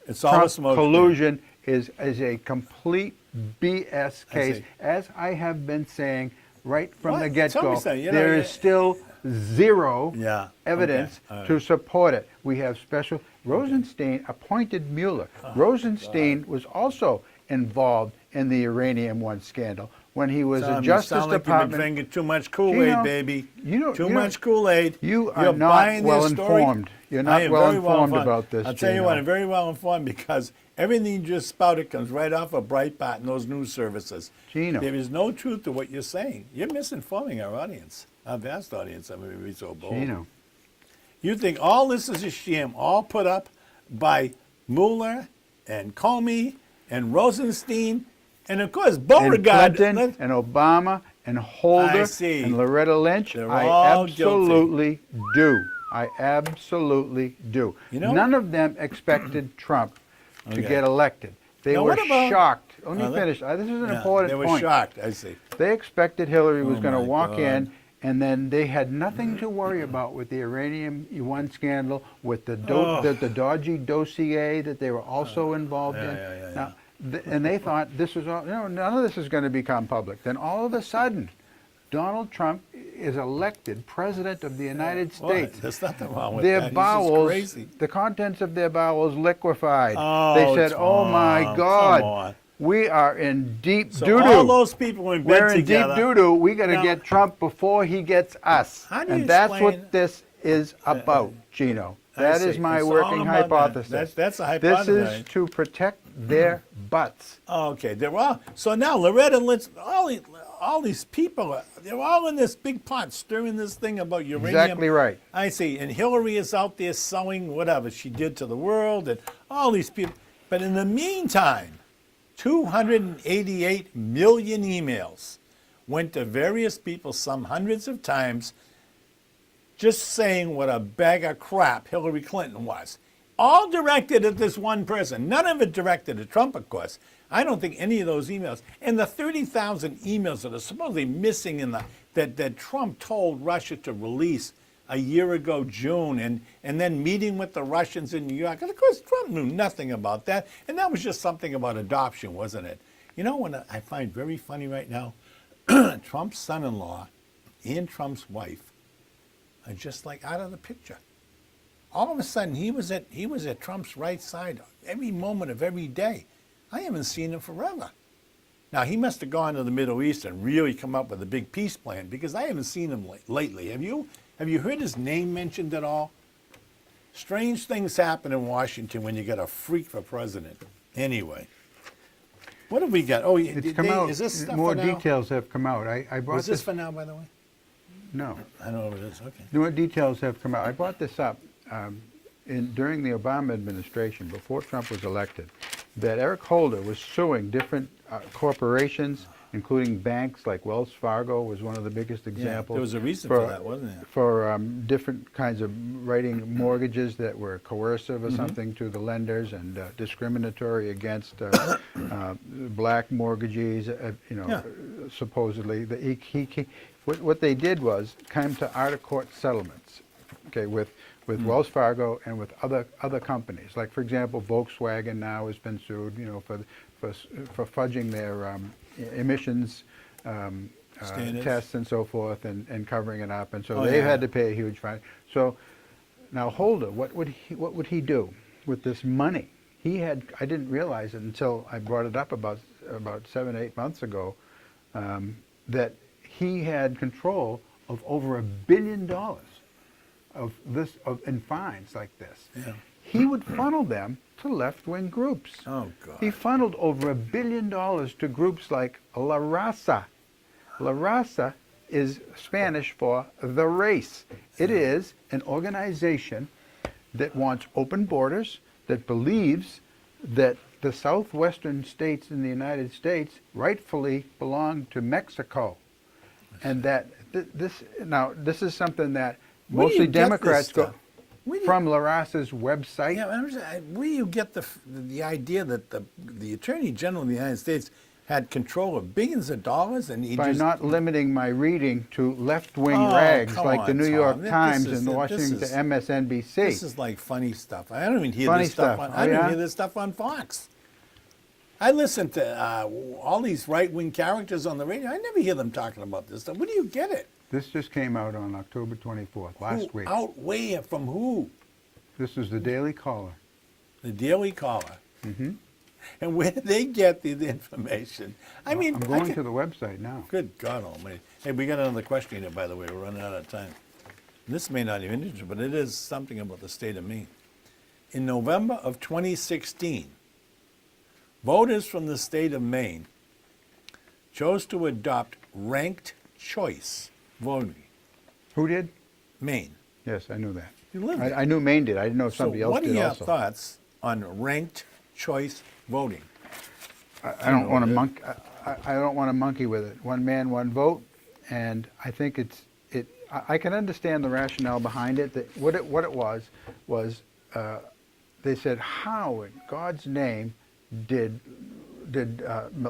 It's all a Trump smoke. collusion is a complete BS I case, see. as I have been saying right from What? the Tell me get-go. something, you know, There yeah. is still zero Yeah. evidence Okay, all right. to support it. We have special. Rosenstein appointed Mueller. Rosenstein was also involved in the uranium one scandal when he was Tom, a you Justice sound like you've been Department. drinking too much Kool-Aid, Gino, baby. you Too don't- much Kool-Aid. You are You're not buying well this story. informed. You're I not am well very informed about this, I'll tell you Gino. what, I'm very well informed because everything you just spouted comes right off of Breitbart and those news services. Gino. There is no truth to what you're saying. You're misinforming our audience, our vast audience. I mean, be so bold. Gino. You think all this is a sham, all put up by Mueller and Comey and Rosenstein, and of course And Beauregard. Clinton and Obama and Holder I see. and Loretta Lynch. They're I all guilty. absolutely do. I absolutely do. You know- None of them expected Trump to Okay. get elected. They Now, were what about- shocked. Let me Are they? finish. This is an Yeah, important they were point. shocked, I see. They expected Hillary was Oh, going to my walk God. in, and then they had nothing to worry about with the uranium one scandal, with the the dodgy dossier that they were also involved in. yeah. Now, and they thought this was all. None of this is going to become public. Then all of a sudden, Donald Trump is elected president of the United What? States. There's nothing wrong with Their that. He's just bowels, crazy. the contents of their bowels liquefied. Oh, They said, "Oh my Tom, God, come on. we are in deep So doo-doo. all those people in bed We're in together. deep doo-doo. We got to Now- get Trump before he gets us." How do you And that's explain- what this is about, Gino. I That see. is my It's all working about that. hypothesis. That's a This hypothesis. is to protect their butts. Oh, okay, they're all. So now Loretta Lynch, all these people, they're all in this big pot stirring this thing about uranium. Exactly right. I see. And Hillary is out there selling whatever she did to the world, and all these people. But in the meantime, 288 million emails went to various people, some hundreds of times, just saying what a bag of crap Hillary Clinton was. All directed at this one person. None of it directed at Trump, of course. I don't think any of those emails, and the 30,000 emails that are supposedly missing in that Trump told Russia to release a year ago, June, and then meeting with the Russians in New York. And of course, Trump knew nothing about that. And that was just something about adoption, wasn't it? You know what I find very funny right now? Trump's son-in-law and Trump's wife are just like out of the picture. All of a sudden, he was at Trump's right side every moment of every day. I haven't seen him forever. Now, he must have gone to the Middle East and really come up with a big peace plan, because I haven't seen him lately. Have you heard his name mentioned at all? Strange things happen in Washington when you get a freak for president. Anyway, what have we got? Oh, It's come out. Is this stuff More for now? details have come out. I brought Was this for now, by the way? No. I don't know what it is. Okay. More details have come out. I brought this up during the Obama administration, before Trump was elected, that Eric Holder was suing different corporations, including banks like Wells Fargo was one of the biggest examples. there was a reason for that, wasn't there? For different kinds of writing mortgages that were coercive or something to the lenders and discriminatory against black mortgagees, supposedly. What they did was come to out-of-court settlements, okay, with Wells Fargo and with other companies. Like, for example, Volkswagen now has been sued, for fudging their emissions tests and so forth, and covering it up, and so they had to pay a huge fine. So now Holder, what would he do with this money? I didn't realize it until I brought it up about 7-8 months ago, that he had control of over $1 billion in fines like this. Yeah. He would funnel them to left-wing groups. Oh, God. He funneled over $1 billion to groups like La Raza. La Raza is Spanish for the race. It is an organization that wants open borders, that believes that the southwestern states in the United States rightfully belong to Mexico. And that this is something that Where do mostly you get this Democrats go stuff? Where do you- from La Raza's website. Yeah, where do you get the idea that the Attorney General of the United States had control of billions of dollars, and he By just not limiting my reading to left-wing Oh, rags come like the on, New Tom. York This Times is- and the this Washington is- MSNBC. This is like funny stuff. I don't even hear Funny this stuff. stuff. I Oh, don't yeah? hear this stuff on Fox. I listen to all these right-wing characters on the radio. I never hear them talking about this stuff. Where do you get it? This just came out on October 24th, last week. Out where? From who? This is the Daily Caller. The Daily Caller. Mm-hmm. And where do they get the information? I mean, I'm going to the website now. Good God Almighty! Hey, we got another question here, by the way. We're running out of time. This may not even interest you, but it is something about the state of Maine. In November of 2016, voters from the state of Maine chose to adopt ranked choice voting. Who did? Maine. Yes, I knew that. You live there. I knew Maine did. I didn't know if So somebody else what are did your also. thoughts on ranked choice voting? I don't want to I don't want to monkey with it. One man, one vote, and I think I can understand the rationale behind it. That what it was they said, how in God's name did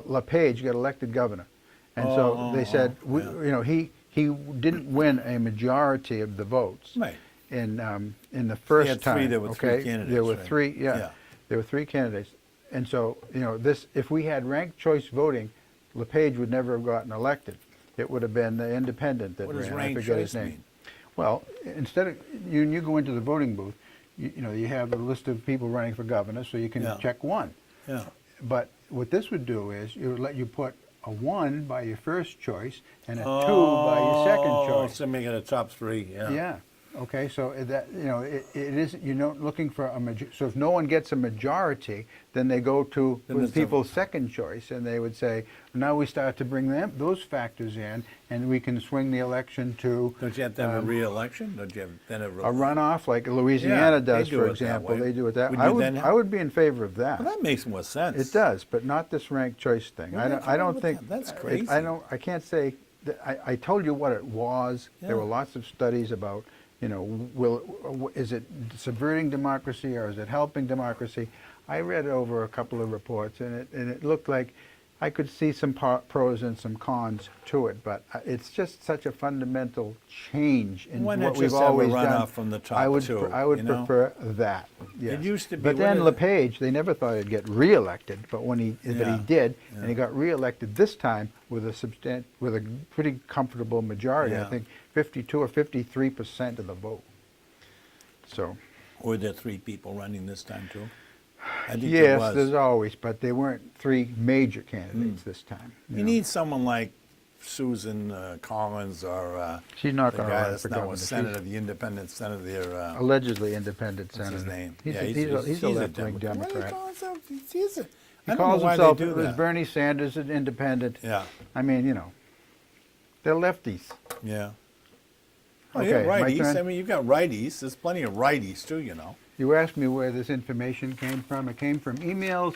LePage get elected governor? And so they said, he didn't win a majority of the votes. Right. In the first had time. three, there were three okay? candidates, There were right. three, Yeah. There were three candidates. And so, if we had ranked choice voting, LePage would never have gotten elected. It would have been the independent that What does ran. I ranked forget his choice name. mean? Well, instead of, you go into the voting booth, you have a list of people running for governor, so you can Yeah. check one. Yeah. But what this would do is, it would let you put a 1 by your first choice and a 2 by your second choice. So make it a top three. Yeah. Yeah. Okay. So that it isn't, you're not looking for a so if no one gets a majority, then they go to Then with it's a- people's second choice, and they would say, now we start to bring those factors in, and we can swing the election to Don't you have to have a re-election? Don't you have then a a runoff like Louisiana they does, do for it that example. way. They do it that. Would I you would then I would be in favor of that. Well, that makes more sense. It does, but not this ranked choice thing. Well, I what's don't wrong with think that? That's I crazy. I can't say. I told you what it was. There Yeah. were lots of studies about. Is it subverting democracy or is it helping democracy? I read over a couple of reports, and it looked like I could see some pros and some cons to it, but it's just such a fundamental change in Why not what we've just have a always runoff done. from the top I would two, I would you know? prefer that. Yes. used to be But one then of the- LePage, they never thought he'd get reelected, but when he Yeah. did, and he got reelected this time with a pretty comfortable majority. Yeah. I think 52 or 53% of the vote. So. Were there three people running this time too? I think there Yes, was. there's always, but they weren't three major candidates this time. You know. need someone like Susan Collins or She's not the going to guy run that's for now governor. a She's senator, the independent senator there. allegedly independent What's senator. his name? He's, Yeah, he's a left-wing Why do Democrat. he call himself? He I don't calls know why himself, they do it was that. Bernie Sanders, an independent. Yeah, I mean, they're lefties. yeah. Oh, Okay, you're my righties. turn. I mean, you've got righties. There's plenty of righties too, You asked me where this information came from. It came from emails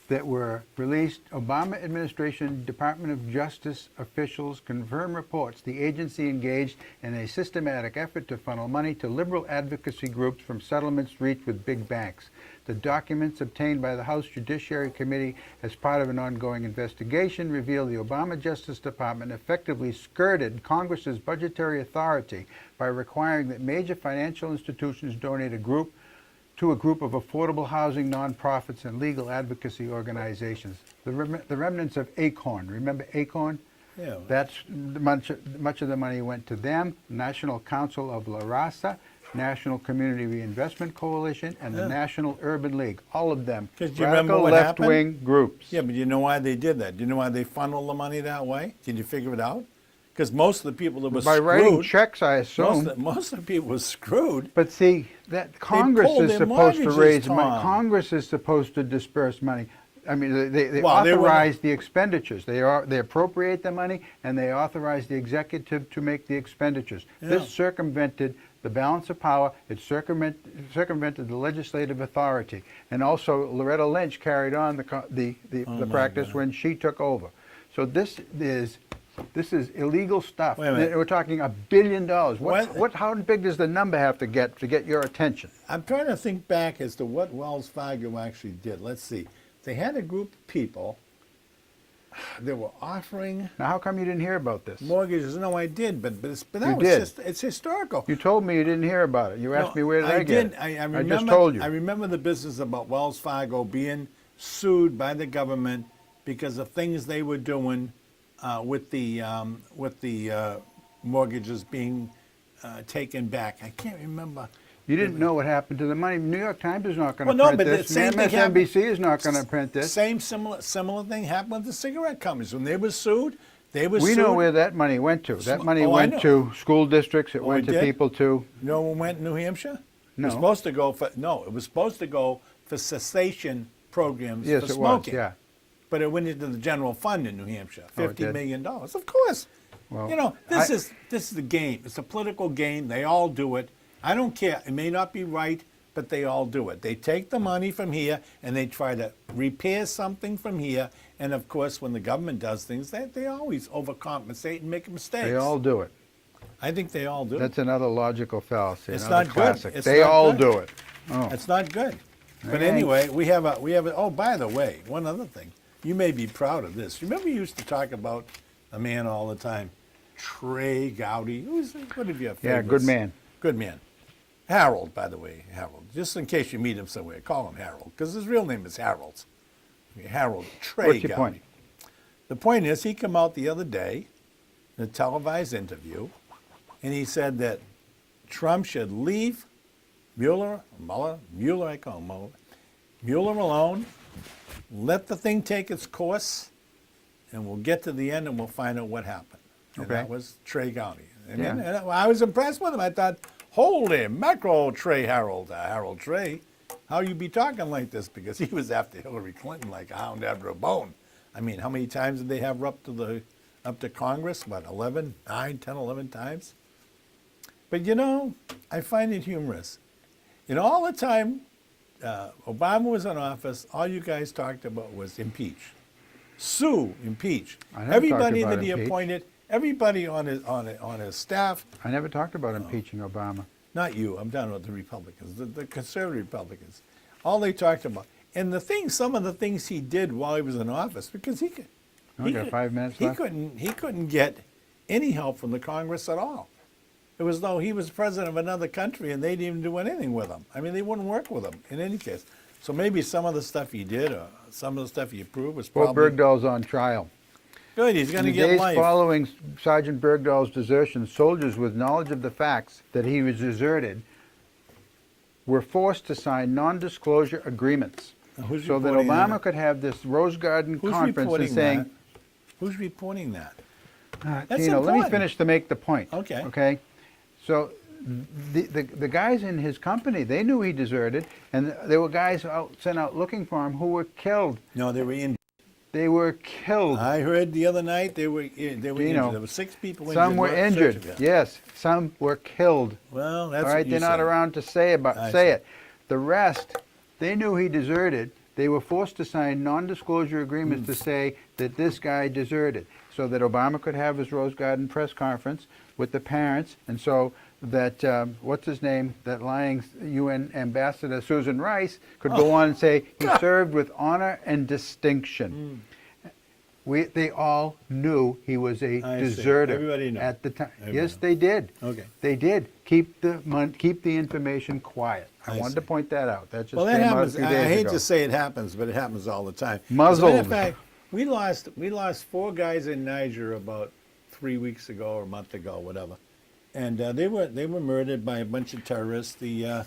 that were released. Obama administration Department of Justice officials confirm reports the agency engaged in a systematic effort to funnel money to liberal advocacy groups from settlements reached with big banks. The documents obtained by the House Judiciary Committee as part of an ongoing investigation reveal the Obama Justice Department effectively skirted Congress's budgetary authority by requiring that major financial institutions donate to a group of affordable housing nonprofits and legal advocacy organizations. The remnants of ACORN. Remember ACORN? Yeah. That's much of the money went to them. National Council of La Raza, National Community Reinvestment Coalition, and the National Urban League. All of them. 'Cause do you remember Radical what happened? left-wing groups. Yeah, but you know why they did that? Do you know why they funneled the money that way? Did you figure it out? Because most of the people that were By screwed, writing checks, I assume. most of the people were screwed. But see, that Congress pulled is their supposed to mortgages, raise money. Tom. Congress is supposed to disperse money. I mean, they Well, they were- authorize the expenditures. They appropriate the money, and they authorize the executive to make the expenditures. Yeah. This circumvented the balance of power. It circumvented the legislative authority, and also Loretta Lynch carried on the my practice God. when she took over. So this is illegal stuff. Wait a minute. We're talking $1 billion. What- How big does the number have to get your attention? I'm trying to think back as to what Wells Fargo actually did. Let's see. They had a group of people that were offering Now, how come you didn't hear about this? mortgages. No, I did, but that You was did. just, it's historical. You told me you didn't hear about it. You asked me where did I get did. it. I remember, just told you. I remember the business about Wells Fargo being sued by the government because of things they were doing with the mortgages being taken back. I can't remember. You didn't know what happened to the money. New York Times is not going to Well, no, print but the this. same thing happened- MSNBC is not going to print this. Same similar thing happened with the cigarette companies when they were sued. They were We sued. know where that money went to. That money Oh, I went know. to school districts. It Oh, went it to did? people to. No one went in New Hampshire? It No. was supposed to go for it was supposed to go for cessation programs Yes, for it smoking. was. Yeah. But it went into the general fund in New Hampshire, Oh, it $50 did? million. Of course. Well, You know, this is the game. It's a political game. They all do it. I don't care. It may not be right, but they all do it. They take the money from here and they try to repair something from here. And of course, when the government does things, they always overcompensate and make mistakes. They all do it. I think they all do. That's another logical fallacy. It's another not good. classic. It's They not all good. do it. Oh. That's not good. But Okay. anyway, we have a. Oh, by the way, one other thing. You may be proud of this. Remember, you used to talk about a man all the time, Trey Gowdy. Who's one of your favorites? Yeah, good man. Good man. Harold, by the way, Harold. Just in case you meet him somewhere, call him Harold, because his real name is Harold. Harold Trey What's your Gowdy. point? The point is, he came out the other day in a televised interview, and he said that Trump should leave Mueller, I call him Mueller alone, let the thing take its course, and we'll get to the end and we'll find out what happened. And Okay. that was Trey Gowdy. And, Yeah. and I was impressed with him. I thought, holy mackerel, Harold Trey, how you be talking like this? Because he was after Hillary Clinton like a hound after a bone. I mean, how many times did they have her up to Congress? What, 11 times? But you know, I find it humorous. You know, all the time Obama was in office, all you guys talked about was impeach. Sue, impeach. I never Everybody talked about that he impeach. appointed, everybody on his staff, I never talked about impeaching Obama. not you, I'm talking about the Republicans, the conservative Republicans. All they talked about. And some of the things he did while he was in office, because he could. I got 5 minutes left. He couldn't get any help from the Congress at all. It was though he was president of another country and they didn't even do anything with him. I mean, they wouldn't work with him in any case. So maybe some of the stuff he did or some of the stuff he approved was Bo probably Bergdahl's on trial. good. He's going In to the get days life. following Sergeant Bergdahl's desertion, soldiers with knowledge of the facts that he was deserted were forced to sign non-disclosure agreements Now, who's so that reporting Obama that? could have this Rose Garden Who's conference reporting and saying, that? Who's reporting that? That's Gino, let me important. finish to make the point. Okay. Okay. So the guys in his company, they knew he deserted, and there were guys sent out looking for him who were killed. No, they were in. They were killed. I heard the other night they were injured. There were 6 people injured. Some were We're searching injured. for them. Yes, some were killed. Well, that's All what right, you they're not said. around to say I say see. it. The rest, they knew he deserted. They were forced to sign non-disclosure agreements to say that this guy deserted, so that Obama could have his Rose Garden press conference with the parents, and so that, what's his name, that lying UN ambassador, Susan Rice, could go on and say he served with honor and distinction. They all knew he was a deserter. Everybody knew. At the time. Everybody Yes, knew. they did. Okay. They did. Keep the information quiet. I wanted to point that out. That just Well, that came out a happens. few I days hate ago. to say it happens, but it happens all the time. Muzzled. As a matter of fact, we lost 4 guys in Niger about 3 weeks ago or a month ago, whatever, and they were murdered by a bunch of terrorists. I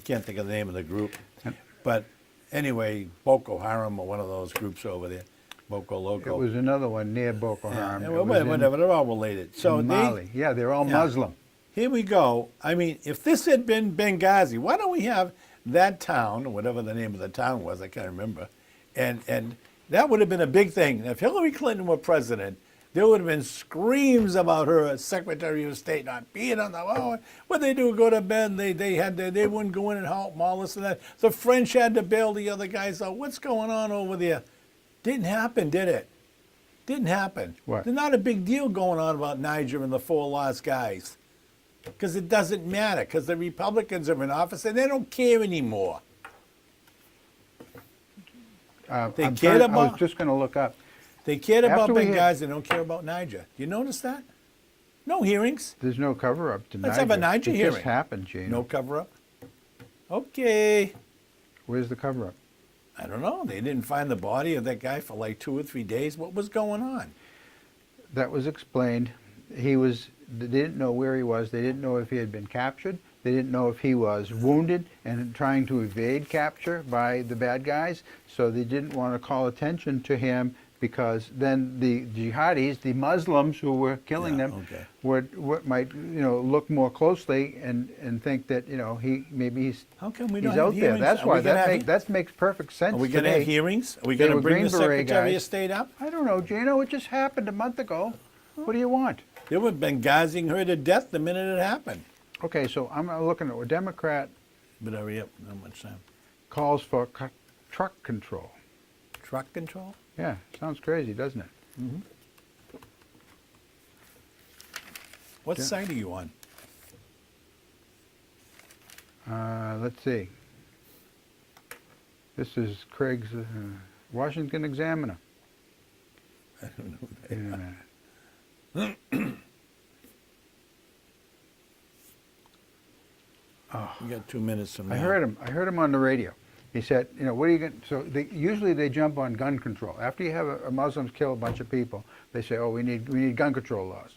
can't think of the name of the group, but anyway, Boko Haram or one of those groups over there, Boko Loco. It was another one near Boko Haram. Yeah, It well, was in- whatever, they're all related. So in Mali. Yeah, they're all Yeah. Muslim. Here we go. I mean, if this had been Benghazi, why don't we have that town, or whatever the name of the town was, I can't remember, and that would have been a big thing. If Hillary Clinton were president, there would have been screams about her as Secretary of State not being on the phone. What they do, go to bed. They wouldn't go in and help them, all this and that. The French had to bail the other guys out. What's going on over there? Didn't happen, did it? Didn't happen. What? There's not a big deal going on about Niger and the 4 lost guys. Because it doesn't matter, because the Republicans are in office and they don't care anymore. They I'm cared trying- I about- was just going to look up. They cared about After we had- Benghazi, they don't care about Niger. You notice that? No hearings, There's no cover-up to Let's Niger. have a Niger it hearing. just happened, Gene. no cover-up. Okay. Where's the cover-up? I don't know. They didn't find the body of that guy for like 2 or 3 days. What was going on? That was explained. They didn't know where he was. They didn't know if he had been captured. They didn't know if he was wounded and trying to evade capture by the bad guys. So they didn't want to call attention to him, because then the jihadis, the Muslims who were killing Yeah, them, okay. might look more closely and think that he's How come we he's don't out have there. hearings? That's Are why we gonna that makes perfect sense. Are we going to have today. hearings? Are we They going to were bring the Green Beret Secretary of guys. State up? I don't know, Gino. It just happened a month ago. What do you want? They were Benghaziing her to death the minute it happened. Okay, so I'm looking at a Democrat But hurry up, not much time. calls for truck control. Truck control? Yeah, sounds crazy, doesn't it? What site are you on? Let's see. This is Craig's Washington Examiner. I don't know. Wait a minute. We got 2 minutes from now. I heard him on the radio. He said, what are you going to... So usually they jump on gun control. After you have a Muslims kill a bunch of people, they say, oh, we need gun control laws.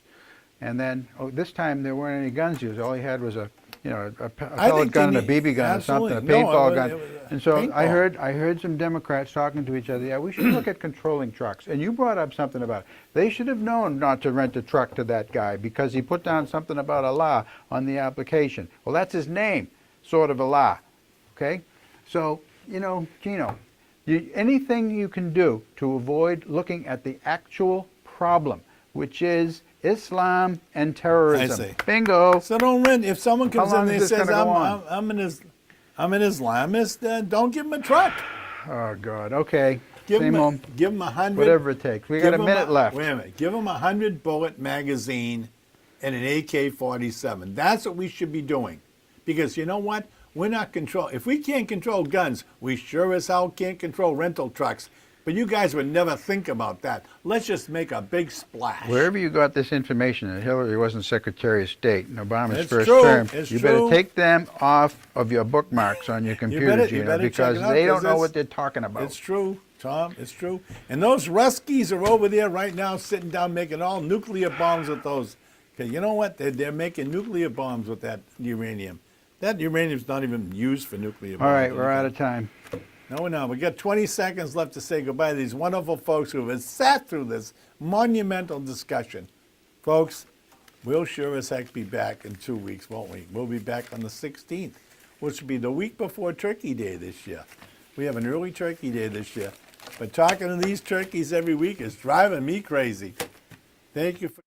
And then, this time there weren't any guns used. All he had was a pellet gun and a BB gun or something, a paintball gun. And so paintball. I heard some Democrats talking to each other. Yeah, we should look at controlling trucks. And you brought up something about it. They should have known not to rent a truck to that guy because he put down something about Allah on the application. Well, that's his name, sort of Allah. Okay? So, Gino, anything you can do to avoid looking at the actual problem, which is Islam and terrorism. I see. Bingo. So don't rent. If someone comes How in long and is this says, gonna go on? I'm an Islamist, don't give him a truck. Oh, God. Okay. Give Same him old, 100. whatever it takes. We got a minute left. Wait a minute. Give him a 100-bullet magazine and an AK-47. That's what we should be doing. Because you know what? We're not control. If we can't control guns, we sure as hell can't control rental trucks. But you guys would never think about that. Let's just make a big splash. Wherever you got this information that Hillary wasn't Secretary of State in Obama's It's first true. term, It's you true. better take them off of your bookmarks on your computer, you Gino, better check because it out, they don't 'cause know it's- what they're talking about. It's true, Tom. It's true. And those Ruskies are over there right now sitting down making all nuclear bombs with those. Okay, you know what? They're making nuclear bombs with that uranium. That uranium's not even used for nuclear bombs. All right, we're out of time. No, we're not. We got 20 seconds left to say goodbye to these wonderful folks who have sat through this monumental discussion. Folks, we'll sure as heck be back in 2 weeks, won't we? We'll be back on the 16th, which will be the week before Turkey Day this year. We have an early Turkey Day this year. But talking to these turkeys every week is driving me crazy. Thank you for